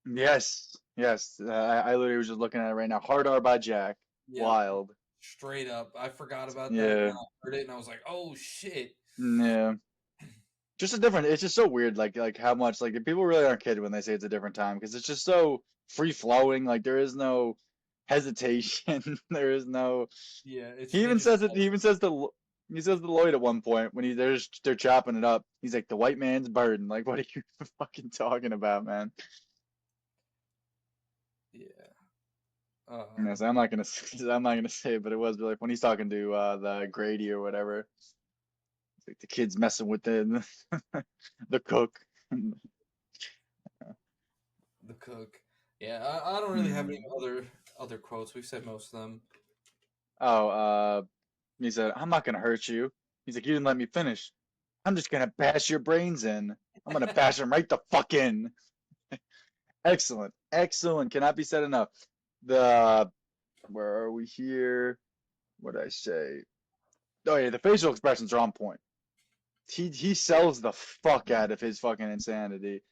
Speaker 5: Yes, yes. I literally was just looking at it right now. Hard R by Jack.
Speaker 4: Yep,
Speaker 5: Wild.
Speaker 4: straight up. I forgot about that, and then
Speaker 5: Yeah,
Speaker 4: I heard it, and I was like, "Oh shit!"
Speaker 5: yeah. Just a different. It's just so weird. Like how much like people really aren't kidding when they say it's a different time because it's just so free flowing. Like there is no hesitation. There is no.
Speaker 4: Yeah, it's
Speaker 5: He
Speaker 4: they
Speaker 5: even
Speaker 4: just
Speaker 5: says it. He even says he says to Lloyd at one point when they're chopping it up. He's like, the white man's burden. Like, what are you fucking talking about, man?
Speaker 4: yeah.
Speaker 5: Yes, I'm not gonna I'm not gonna say it, but it was like when he's talking to the Grady or whatever. It's like the kid's messing with the cook.
Speaker 4: The cook. Yeah, I don't really have any
Speaker 5: Hmm.
Speaker 4: other quotes. We've said most of them.
Speaker 5: Oh, he said, "I'm not gonna hurt you." He's like, "You didn't let me finish. I'm just gonna bash your brains in. I'm gonna bash them right the fuck in." Excellent, excellent. Cannot be said enough. The Where are we here? What did I say? Oh yeah, the facial expressions are on point. He sells the fuck out of his fucking insanity.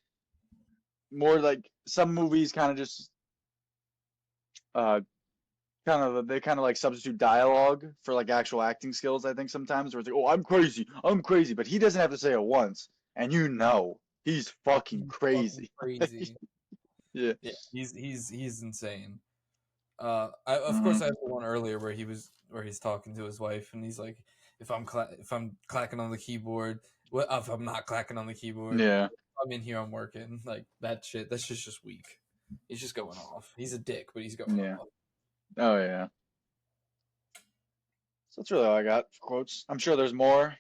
Speaker 5: More like some movies kind of just uh they kind of like substitute dialogue for like actual acting skills, I think sometimes, where it's like, oh, I'm crazy, but he doesn't have to say it once, and you know he's fucking
Speaker 4: He's fucking
Speaker 5: crazy.
Speaker 4: crazy.
Speaker 5: Yeah.
Speaker 4: Yeah, he's insane. Of course, I
Speaker 5: Hmm.
Speaker 4: have the one earlier where he's talking to his wife, and he's like, if I'm clacking on the keyboard, what if I'm not clacking on the keyboard?
Speaker 5: Yeah.
Speaker 4: I'm in here, I'm working. Like that shit. That's just weak. He's just going off. He's a dick, but he's going
Speaker 5: Yeah.
Speaker 4: off.
Speaker 5: Oh yeah. So that's really all I got for quotes. I'm sure there's more.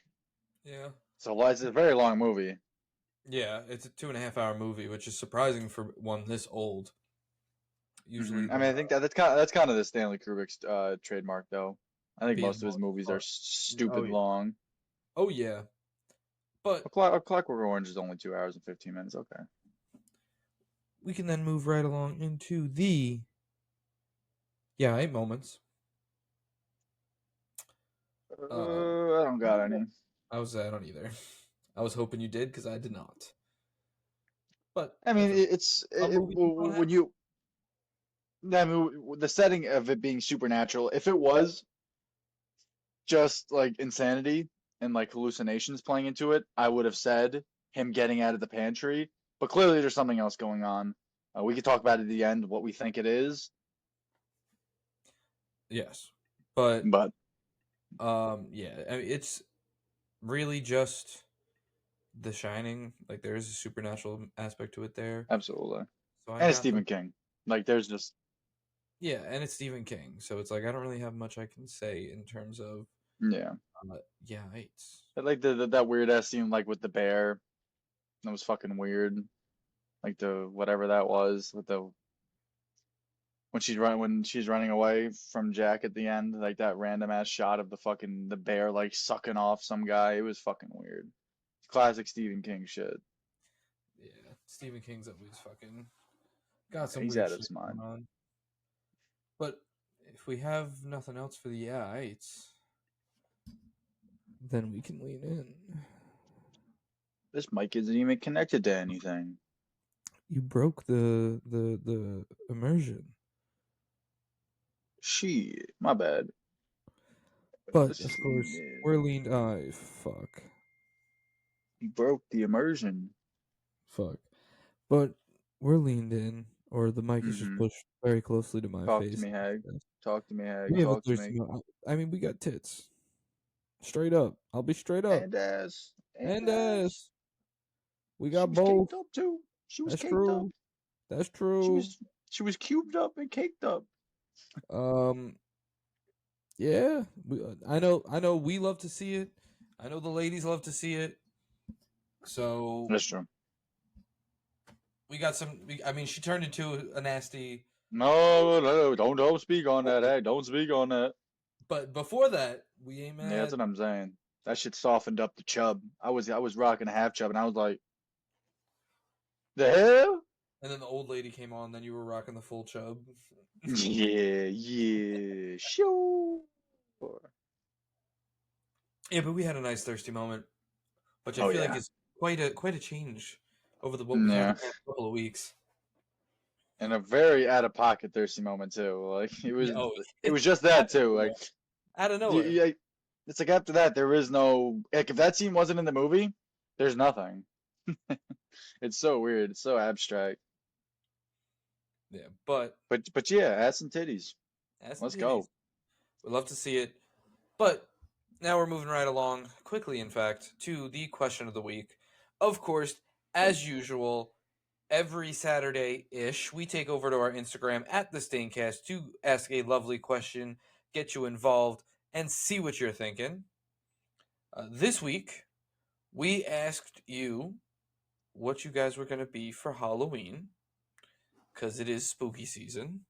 Speaker 4: Yeah.
Speaker 5: It's a very long movie.
Speaker 4: Yeah, it's a 2.5 hour movie, which is surprising for one this old. Usually,
Speaker 5: I mean, I think that's kind of the Stanley Kubrick's trademark, though. I think
Speaker 4: being
Speaker 5: most of
Speaker 4: long
Speaker 5: his
Speaker 4: as
Speaker 5: movies are
Speaker 4: fuck. Oh
Speaker 5: stupid
Speaker 4: yeah.
Speaker 5: long.
Speaker 4: Oh yeah. But
Speaker 5: A Clockwork Orange is only 2 hours and 15 minutes. Okay.
Speaker 4: we can then move right along into the 8 moments. Uh,
Speaker 5: I don't got any.
Speaker 4: I don't either. I was hoping you did because I did not. But
Speaker 5: I mean,
Speaker 4: that's okay. Some movies you don't have.
Speaker 5: when you I mean the setting of it being supernatural. If it was just like insanity and like hallucinations playing into it, I would have said him getting out of the pantry. But clearly, there's something else going on. We could talk about it at the end what we think it is.
Speaker 4: Yes, but
Speaker 5: But
Speaker 4: yeah, I mean, it's really just The Shining. Like there is a supernatural aspect to it there.
Speaker 5: absolutely,
Speaker 4: So I
Speaker 5: and it's
Speaker 4: got
Speaker 5: Stephen
Speaker 4: them.
Speaker 5: King. Like there's just
Speaker 4: Yeah, and it's Stephen King, so it's like I don't really have much I can say in terms of
Speaker 5: yeah.
Speaker 4: it's
Speaker 5: I like that weird ass scene like with the bear. That was fucking weird. Like the whatever that was with the when she's running away from Jack at the end, like that random ass shot of the bear like sucking off some guy. It was fucking weird. Classic Stephen King shit.
Speaker 4: yeah. Stephen King's always fucking got some
Speaker 5: He's
Speaker 4: weird
Speaker 5: out of
Speaker 4: shit
Speaker 5: his
Speaker 4: going
Speaker 5: mind.
Speaker 4: on. But if we have nothing else for the it's then we can lean in.
Speaker 5: This mic isn't even connected to anything.
Speaker 4: You broke the immersion.
Speaker 5: Shit, my bad.
Speaker 4: But
Speaker 5: Let's
Speaker 4: of
Speaker 5: lean
Speaker 4: course, we're
Speaker 5: in.
Speaker 4: leaned. Fuck,
Speaker 5: He broke the immersion.
Speaker 4: fuck. But we're leaned in, or the mic is just
Speaker 5: Mm-hmm.
Speaker 4: pushed very closely to my
Speaker 5: Talk to
Speaker 4: face.
Speaker 5: me, Hag. Talk to me, Hag.
Speaker 4: We have a
Speaker 5: Talk to
Speaker 4: thirsty.
Speaker 5: me.
Speaker 4: I mean, we got tits. Straight up, I'll be straight up.
Speaker 5: And ass. And
Speaker 4: And
Speaker 5: ass.
Speaker 4: we
Speaker 5: She
Speaker 4: got
Speaker 5: was
Speaker 4: both.
Speaker 5: caked up too. She was
Speaker 4: That's
Speaker 5: caked up.
Speaker 4: true. That's
Speaker 5: She
Speaker 4: true.
Speaker 5: was she was cubed up and caked up.
Speaker 4: Um, yeah. I know. We love to see it. I know the ladies love to see it. So
Speaker 5: That's true.
Speaker 4: we got some. I mean, she turned into a nasty.
Speaker 5: No, don't speak on that. Hey, don't speak on that.
Speaker 4: But before that, we ain't
Speaker 5: Yeah, that's
Speaker 4: mad.
Speaker 5: what I'm saying. That shit softened up the chub. I was rocking a half chub, and I was like, the hell?
Speaker 4: And then the old lady came on. Then you were rocking the full chub.
Speaker 5: Yeah, yeah, sure.
Speaker 4: Yeah, but we had a nice thirsty moment, which I
Speaker 5: Oh
Speaker 4: feel like
Speaker 5: yeah,
Speaker 4: is quite a change over what we've had the
Speaker 5: yeah,
Speaker 4: past couple of weeks.
Speaker 5: and a very out of pocket thirsty moment too. Like
Speaker 4: Yeah. Oh,
Speaker 5: it was just
Speaker 4: out
Speaker 5: that
Speaker 4: of
Speaker 5: too.
Speaker 4: nowhere.
Speaker 5: Like
Speaker 4: Out of nowhere.
Speaker 5: yeah, it's like after that there is no like if that scene wasn't in the movie, there's nothing. It's so weird. It's so abstract.
Speaker 4: Yeah, but
Speaker 5: But yeah, ass and titties.
Speaker 4: Has to
Speaker 5: Let's
Speaker 4: be amazing.
Speaker 5: go.
Speaker 4: We'd love to see it. But now we're moving right along, quickly in fact, to the question of the week. Of course, as usual, every Saturday-ish, we take over to our Instagram at the Staincast to ask a lovely question, get you involved, and see what you're thinking. This week, we asked you what you guys were going to be for Halloween, because it is spooky season.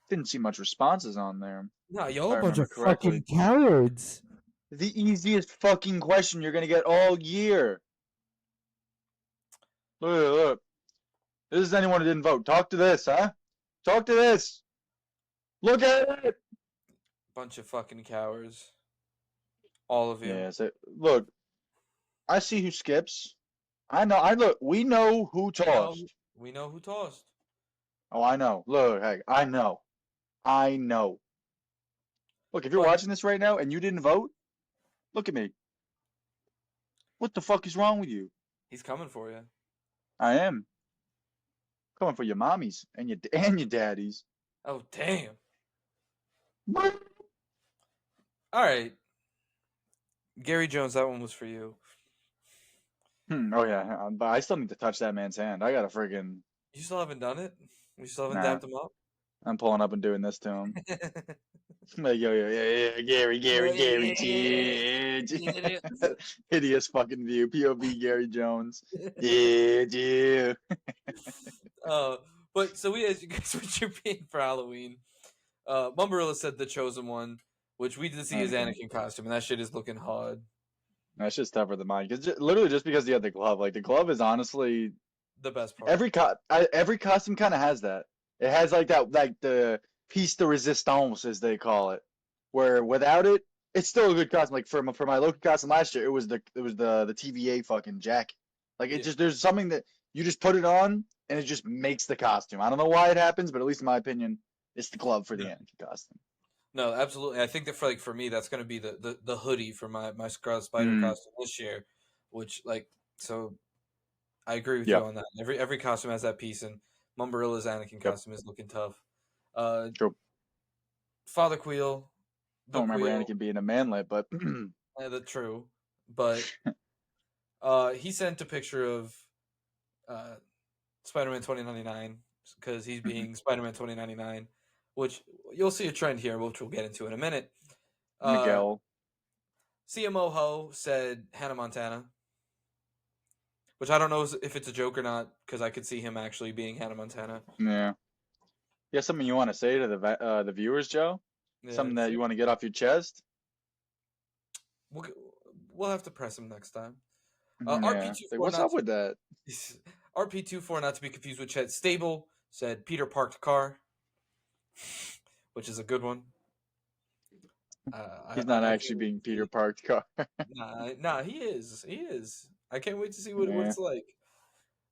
Speaker 5: Didn't see much responses on there,
Speaker 4: No,
Speaker 5: if
Speaker 4: y'all
Speaker 5: I
Speaker 4: a bunch
Speaker 5: remember
Speaker 4: of
Speaker 5: correctly.
Speaker 4: fucking cowards.
Speaker 5: The easiest fucking question you're gonna get all year. Look. This is anyone who didn't vote. Talk to this, huh? Talk to this. Look at it.
Speaker 4: Bunch of fucking cowards. All of you.
Speaker 5: Yeah, so, look. I see who skips. I know. I look. We know who tossed.
Speaker 4: We know who tossed.
Speaker 5: Oh, I know. Look, hey, I know. I know. Look, if you're
Speaker 4: But-
Speaker 5: watching this right now and you didn't vote, look at me. What the fuck is wrong with you?
Speaker 4: He's coming for you.
Speaker 5: I am coming for your mommies and your daddies.
Speaker 4: Oh, damn. All right. Gary Jones, that one was for you.
Speaker 5: Oh yeah, but I still need to touch that man's hand. I gotta friggin'.
Speaker 4: You still haven't done it? You still haven't
Speaker 5: Nah.
Speaker 4: dapped him up?
Speaker 5: I'm pulling up and doing this to him. Like, yo, yeah, Gary, cheers. Hideous fucking view. POV Gary Jones. Yeah.
Speaker 4: But so we asked you guys what you're being for Halloween. Mumbarilla said the chosen one, which we did see his Anakin costume, and that shit is looking hard.
Speaker 5: That's just tougher than mine. Cause literally just because you have the glove. Like, the glove is honestly
Speaker 4: The best part.
Speaker 5: every costume kind of has that. It has like that, like the piece de resistance, as they call it, where without it, it's still a good costume. Like for my Loki costume last year, it was the TVA fucking jacket. Like it just there's something that you just put it on and it just makes the costume. I don't know why it happens, but at least in my opinion, it's the glove for the Anakin costume.
Speaker 4: No, absolutely. I think that for me, that's going to be the hoodie for my Scarlet Spider costume this year, which so I agree with you on that. Every costume has that piece, and Mumbarilla's Anakin costume is looking tough.
Speaker 5: True.
Speaker 4: Father Queel.
Speaker 5: Don't remember Anakin being a manlet, but
Speaker 4: that's true. But he sent a picture of Spider-Man 2099 because he's being Spider-Man 2099, which you'll see a trend here, which we'll get into in a minute.
Speaker 5: Miguel.
Speaker 4: CMO Ho said Hannah Montana, which I don't know if it's a joke or not, because I could see him actually being Hannah Montana.
Speaker 5: Yeah. You have something you want to say to the viewers, Joe?
Speaker 4: Yeah,
Speaker 5: something that you want to get off your chest?
Speaker 4: We'll have to press him next time.
Speaker 5: Yeah.
Speaker 4: RP24,
Speaker 5: what's up with that?
Speaker 4: RP24, not to be confused with Chet Stable, said Peter parked car, which is a good one.
Speaker 5: He's not actually being Peter parked car.
Speaker 4: Nah, he is. He is. I can't wait to see what it's like.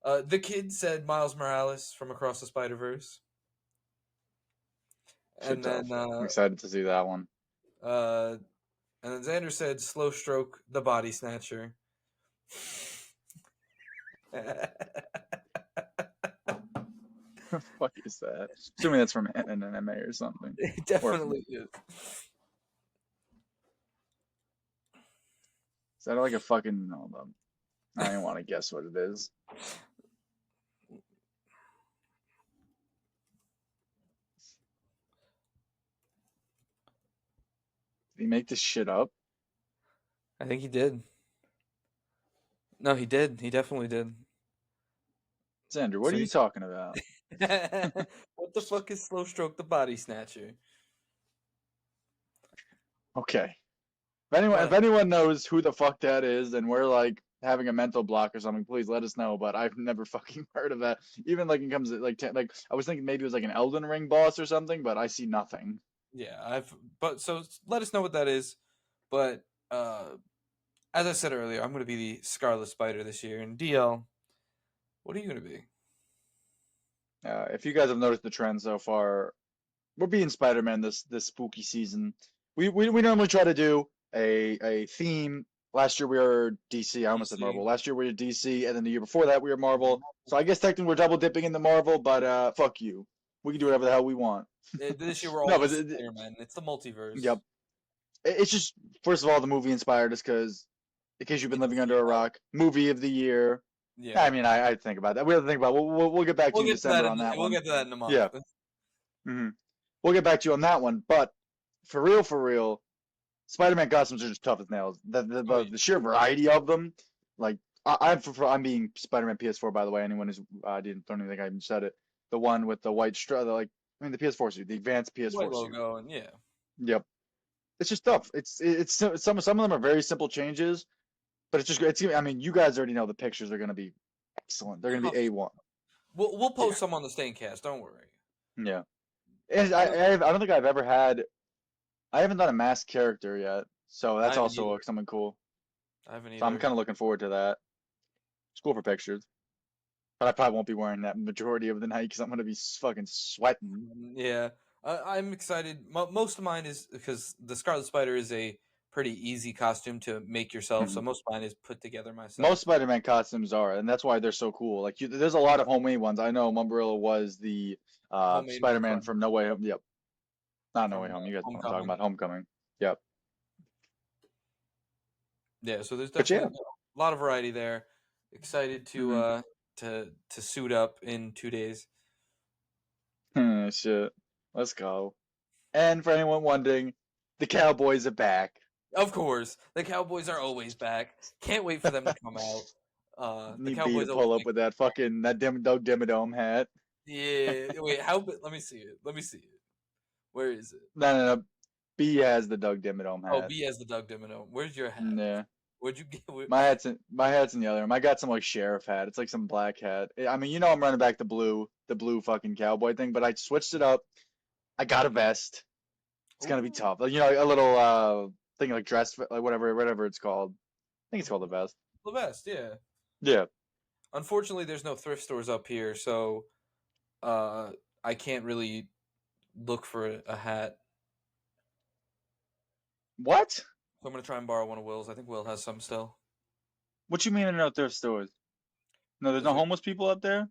Speaker 4: The kid said Miles Morales from Across the Spider-Verse. And then
Speaker 5: I'm excited to see that one.
Speaker 4: And then Xander said Slow Stroke the Body Snatcher.
Speaker 5: What the fuck is that? Assuming that's from an anime or something.
Speaker 4: It definitely is.
Speaker 5: Is that like a fucking... Hold on. I don't want to guess what it is. Did he make this shit up?
Speaker 4: I think he did. No, he did. He definitely did.
Speaker 5: Xander, what are you talking about?
Speaker 4: What the fuck is Slow Stroke the Body Snatcher?
Speaker 5: Okay. If anyone knows who the fuck that is and we're like having a mental block or something, please let us know. But I've never fucking heard of that. Even like it comes to like I was thinking maybe it was like an Elden Ring boss or something, but I see nothing.
Speaker 4: Yeah, so let us know what that is. But as I said earlier, I'm going to be the Scarlet Spider this year. And DL, what are you going to be?
Speaker 5: If you guys have noticed the trend so far, we're being Spider-Man this spooky season. We normally try to do a theme. Last year we were DC. I almost said Marvel. Last year we were DC, and then the year before that we were Marvel. So I guess technically we're double dipping into Marvel, but fuck you. We can do whatever the hell we want.
Speaker 4: This year we're
Speaker 5: No,
Speaker 4: all
Speaker 5: but
Speaker 4: Spider-Man. It's the multiverse.
Speaker 5: yep. It's just, first of all, the movie inspired us because, in case you've been living under a rock, movie of the year.
Speaker 4: Yeah.
Speaker 5: I mean, I think about that. We have to think about. We'll get back to you in December on that
Speaker 4: We'll
Speaker 5: one.
Speaker 4: get to that in a month.
Speaker 5: Yeah. We'll get back to you on that one. But for real, Spider-Man costumes are just tough as nails. The sheer variety of them, like I'm being Spider-Man PS4, by the way. Anyone who's don't even think I even said it. The one with the white strap, the PS4 suit, the advanced PS4
Speaker 4: White
Speaker 5: suit.
Speaker 4: logo, and yeah.
Speaker 5: Yep. It's just tough. It's some of them are very simple changes, but I mean, you guys already know the pictures are going to be excellent. They're going to be A1.
Speaker 4: We'll post some on the Staincast. Don't worry.
Speaker 5: Yeah. And I don't think I've ever had. I haven't done a masked character yet, so that's also something cool.
Speaker 4: I haven't either.
Speaker 5: So I'm kind of looking forward to that. It's cool for pictures, but I probably won't be wearing that majority of the night because I'm going to be fucking sweating.
Speaker 4: Yeah, I'm excited. Most of mine is because the Scarlet Spider is a pretty easy costume to make yourself. So most of mine is put together myself.
Speaker 5: Most Spider-Man costumes are, and that's why they're so cool. Like there's a lot of homemade ones. I know Mumbrella was the Spider-Man from No Way Home. Yep. Not No Way Home. You guys know what I'm talking about. Homecoming. Yep.
Speaker 4: Yeah, so there's definitely a lot of variety there. Excited to suit up in 2 days.
Speaker 5: Shit. Let's go. And for anyone wondering, the Cowboys are back.
Speaker 4: Of course, the Cowboys are always back. Can't wait for them to come out. The Cowboys
Speaker 5: to pull up with that fucking Doug Dimmadome hat.
Speaker 4: Yeah. Wait. Let me see it. Where is it?
Speaker 5: No. B has the Doug Dimmadome hat.
Speaker 4: Oh, B has the Doug Dimmadome. Where's your hat?
Speaker 5: Yeah.
Speaker 4: Where'd you get?
Speaker 5: My hat's in the other room. I got some like sheriff hat. It's like some black hat. I mean, I'm running back the blue fucking cowboy thing, but I switched it up. I got a vest. It's gonna be tough. A little thing like dress, like whatever it's called. I think it's called a vest.
Speaker 4: The vest, yeah.
Speaker 5: Yeah.
Speaker 4: Unfortunately, there's no thrift stores up here, so I can't really look for a hat.
Speaker 5: What?
Speaker 4: So I'm gonna try and borrow one of Will's. I think Will has some still.
Speaker 5: What you mean in no thrift stores? No, there's no homeless people up there?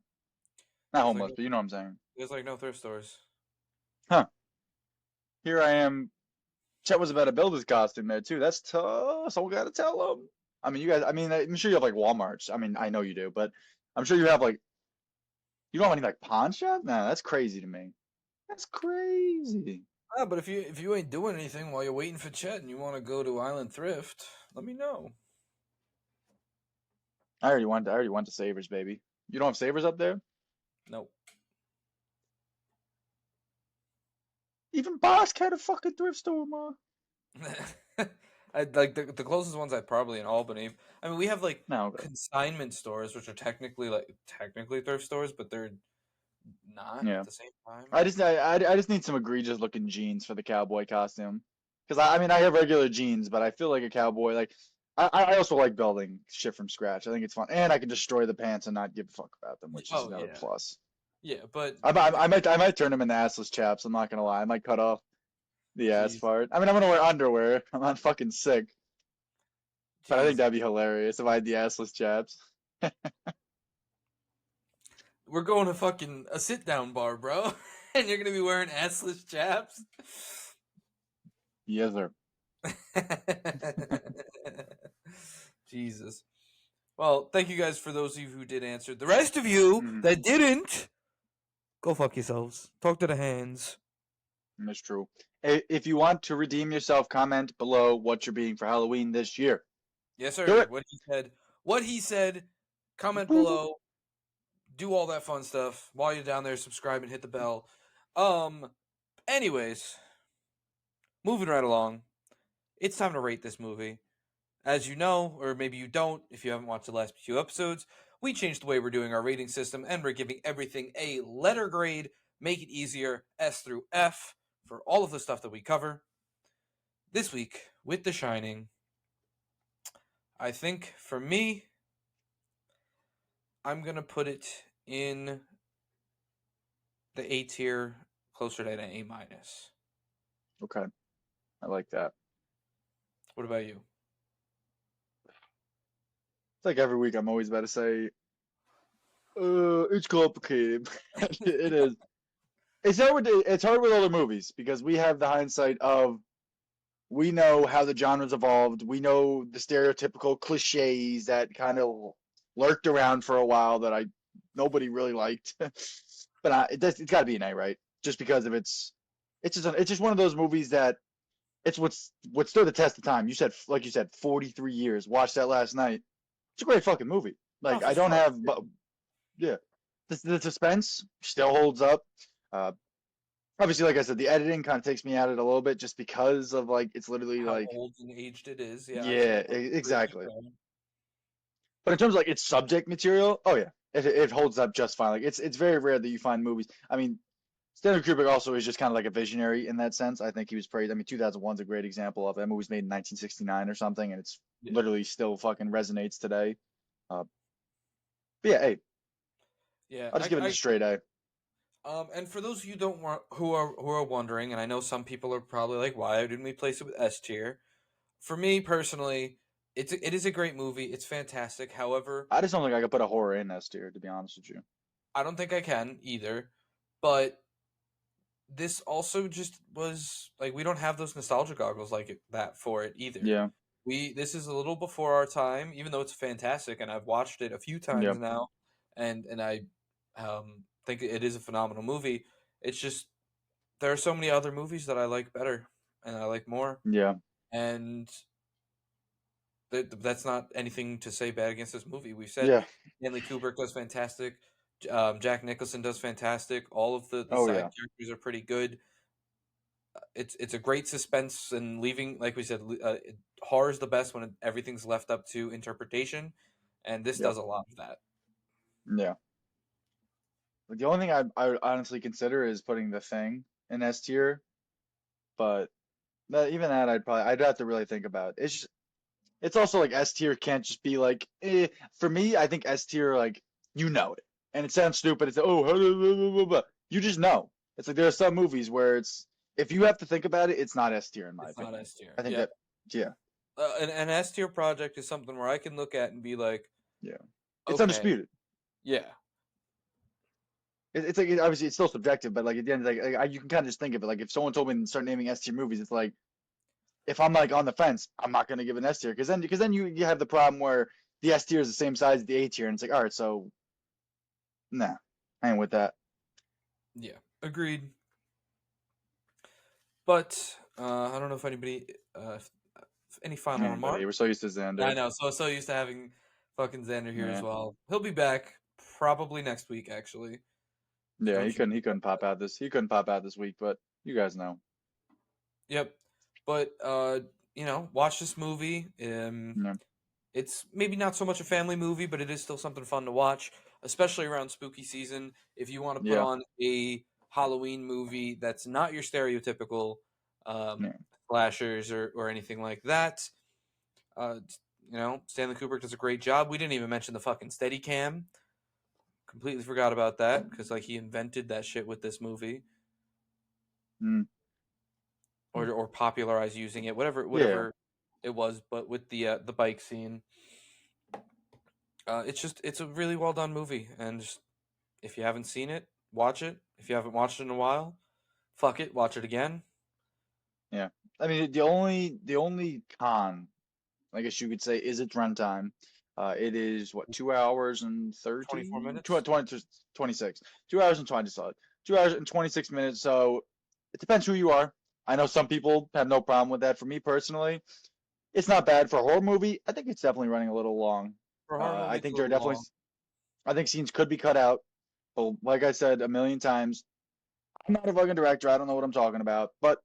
Speaker 5: Not homeless, but you know what I'm saying.
Speaker 4: There's like no thrift stores.
Speaker 5: Huh. Here I am. Chet was about to build his costume there too. That's tough. So we gotta tell him. I mean, you guys. I mean, I'm sure you have like Walmarts. I mean, I know you do, but I'm sure you have like. You don't have any like pawn shop? Nah, that's crazy to me. That's crazy.
Speaker 4: Ah, but if you ain't doing anything while you're waiting for Chet and you want to go to Island Thrift, let me know.
Speaker 5: I already went to Savers, baby. You don't have Savers up there?
Speaker 4: Nope.
Speaker 5: Even Bosk had a fucking thrift store, ma.
Speaker 4: I like the closest ones I'd probably in Albany. I mean, we have like
Speaker 5: No,
Speaker 4: consignment stores, which are technically thrift stores, but they're not at the same time.
Speaker 5: I just need some egregious looking jeans for the cowboy costume. Because I mean I have regular jeans, but I feel like a cowboy. Like I also like building shit from scratch. I think it's fun, and I can destroy the pants and not give a fuck about them, which is another plus.
Speaker 4: Yeah, but
Speaker 5: I might turn them into assless chaps. I'm not gonna lie. I might cut off the ass part. I mean, I'm gonna wear underwear. I'm not fucking sick. But I think that'd be hilarious if I had the assless chaps.
Speaker 4: We're going to fucking a sit-down bar, bro, and you're gonna be wearing assless chaps.
Speaker 5: Yes, sir.
Speaker 4: Jesus. Well, thank you guys for those of you who did answer. The rest of you that didn't, go fuck yourselves. Talk to the hands.
Speaker 5: That's true. If you want to redeem yourself, comment below what you're being for Halloween this year.
Speaker 4: Yes, sir. What he said. Comment below. Do all that fun stuff. While you're down there, subscribe and hit the bell. Anyways, moving right along. It's time to rate this movie. As you know, or maybe you don't, if you haven't watched the last few episodes, we changed the way we're doing our rating system, and we're giving everything a letter grade. Make it easier, S through F, for all of the stuff that we cover. This week, with The Shining, I think, for me, I'm going to put it in the A tier, closer to an A-.
Speaker 5: Okay. I like that.
Speaker 4: What about you?
Speaker 5: It's like every week I'm always about to say, it's complicated. It is. It's hard with older movies because we have the hindsight of we know how the genres evolved. We know the stereotypical cliches that kind of lurked around for a while that nobody really liked. But it's got to be an A, right? Just because of it's just one of those movies that it's what stood the test of time. Like you said, 43 years. Watched that last night. It's a great fucking movie.
Speaker 4: Oh,
Speaker 5: Like
Speaker 4: for
Speaker 5: I don't
Speaker 4: sure.
Speaker 5: have, but yeah, the suspense still holds up. Uh, Obviously, like I said, the editing kind of takes me out of it a little bit just because of like it's literally
Speaker 4: How
Speaker 5: like
Speaker 4: old and aged it is. Yeah,
Speaker 5: yeah,
Speaker 4: I agree with you,
Speaker 5: exactly.
Speaker 4: bro.
Speaker 5: But in terms of like its subject material, oh yeah, it holds up just fine. Like it's very rare that you find movies. I mean, Stanley Kubrick also is just kind of like a visionary in that sense. I think he was praised. I mean, 2001 is a great example of it. That movie was made in 1969 or something, and it's
Speaker 4: Yeah.
Speaker 5: literally still fucking resonates today. But yeah, hey,
Speaker 4: Yeah,
Speaker 5: I'll just give it a straight A.
Speaker 4: and for those of you who are wondering, and I know some people are probably like, why didn't we place it with S tier? For me personally, it is a great movie. It's fantastic. However,
Speaker 5: I just don't think I could put a horror in S tier, to be honest with you.
Speaker 4: I don't think I can either. But this also just was like we don't have those nostalgia goggles that for it either.
Speaker 5: Yeah,
Speaker 4: This is a little before our time, even though it's fantastic, and I've watched it a few times
Speaker 5: yeah,
Speaker 4: now, and I think it is a phenomenal movie. It's just there are so many other movies that I like better and I like more,
Speaker 5: yeah,
Speaker 4: and that's not anything to say bad against this movie. We've said
Speaker 5: yeah.
Speaker 4: Stanley Kubrick does fantastic, Jack Nicholson does fantastic. All of the
Speaker 5: Oh
Speaker 4: side
Speaker 5: yeah,
Speaker 4: characters are pretty good. It's a great suspense and leaving, like we said, horror is the best when everything's left up to interpretation, and this
Speaker 5: yep,
Speaker 4: does a lot of that.
Speaker 5: yeah. Like, the only thing I would honestly consider is putting The Thing in S tier, but even that I'd have to really think about. It's also like S tier can't just be like for me. I think S tier like you know it, and it sounds stupid. It's oh you just know. It's like there are some movies where it's if you have to think about it, it's not S tier in my
Speaker 4: It's not
Speaker 5: opinion.
Speaker 4: S tier.
Speaker 5: I think
Speaker 4: Yeah,
Speaker 5: that yeah,
Speaker 4: an S tier project is something where I can look at and be like,
Speaker 5: yeah, it's
Speaker 4: okay,
Speaker 5: undisputed.
Speaker 4: yeah,
Speaker 5: It's like obviously it's still subjective, but like at the end, you can kind of just think of it. Like if someone told me to start naming S tier movies, it's like if I'm like on the fence, I'm not going to give an S tier because then you have the problem where the S tier is the same size as the A tier, and it's like all right, so nah, I ain't with that.
Speaker 4: yeah, agreed. But I don't know if anybody, if any final
Speaker 5: Anybody,
Speaker 4: remarks.
Speaker 5: we're so used to
Speaker 4: I
Speaker 5: Xander.
Speaker 4: know, so used to having fucking Xander here as
Speaker 5: Yeah,
Speaker 4: well. He'll be back probably next week, actually. So
Speaker 5: yeah,
Speaker 4: don't you?
Speaker 5: he couldn't pop out this week, but you guys know.
Speaker 4: Yep. But watch this movie.
Speaker 5: Yeah,
Speaker 4: It's maybe not so much a family movie, but it is still something fun to watch, especially around spooky season. If you want to put
Speaker 5: yeah,
Speaker 4: on a Halloween movie that's not your stereotypical
Speaker 5: yeah,
Speaker 4: slashers or anything like that, uh, Stanley Kubrick does a great job. We didn't even mention the fucking Steadicam. Completely forgot about that because like he invented that shit with this movie
Speaker 5: mm,
Speaker 4: or popularized using it,
Speaker 5: yeah,
Speaker 4: whatever it was. But with the bike scene, it's a really well done movie, and just, if you haven't seen it, watch it. If you haven't watched it in a while, fuck it, watch it again.
Speaker 5: yeah. I mean, the only con, I guess you could say, is its runtime. It is what 2 hours and
Speaker 4: 24
Speaker 5: 30,
Speaker 4: minutes.
Speaker 5: 26, 2 hours and 20, sorry, 2 hours and 26 minutes. So it depends who you are. I know some people have no problem with that. For me personally, it's not bad for a horror movie. I think it's definitely running a little long.
Speaker 4: For a horror movie,
Speaker 5: I
Speaker 4: it's a
Speaker 5: think there are
Speaker 4: little
Speaker 5: definitely,
Speaker 4: long.
Speaker 5: I think scenes could be cut out. But like I said a million times, I'm not a fucking director. I don't know what I'm talking about. But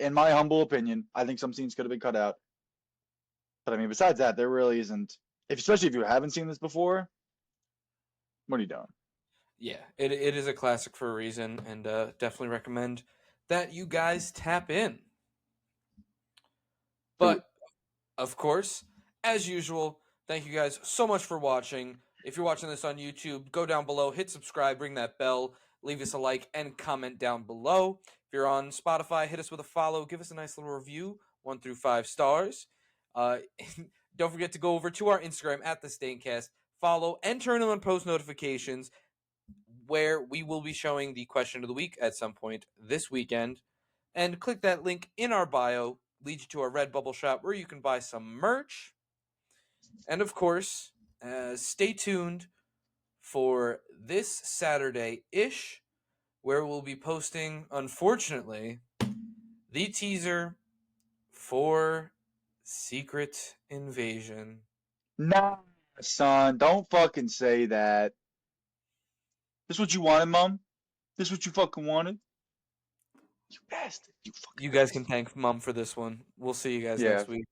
Speaker 5: in my humble opinion, I think some scenes could have been cut out. But I mean, besides that, there really isn't. Especially if you haven't seen this before, what are you doing?
Speaker 4: Yeah, it is a classic for a reason, and definitely recommend that you guys tap in.
Speaker 5: Do it.
Speaker 4: But of course, as usual, thank you guys so much for watching. If you're watching this on YouTube, go down below, hit subscribe, ring that bell, leave us a like, and comment down below. If you're on Spotify, hit us with a follow, give us a nice little review, 1 through 5 stars. Uh, don't forget to go over to our Instagram at the Staincast, follow and turn on post notifications. where we will be showing the question of the week at some point this weekend. And click that link in our bio, leads you to our Redbubble shop where you can buy some merch. And of course, stay tuned for this Saturday-ish, where we'll be posting, unfortunately, the teaser for Secret Invasion.
Speaker 5: Nah, son, don't fucking say that. This what you wanted, Mom? This what you fucking wanted? You bastard. You fucking
Speaker 4: You guys can
Speaker 5: bastard.
Speaker 4: thank Mom for this one. We'll see you guys
Speaker 5: Yeah.
Speaker 4: next week.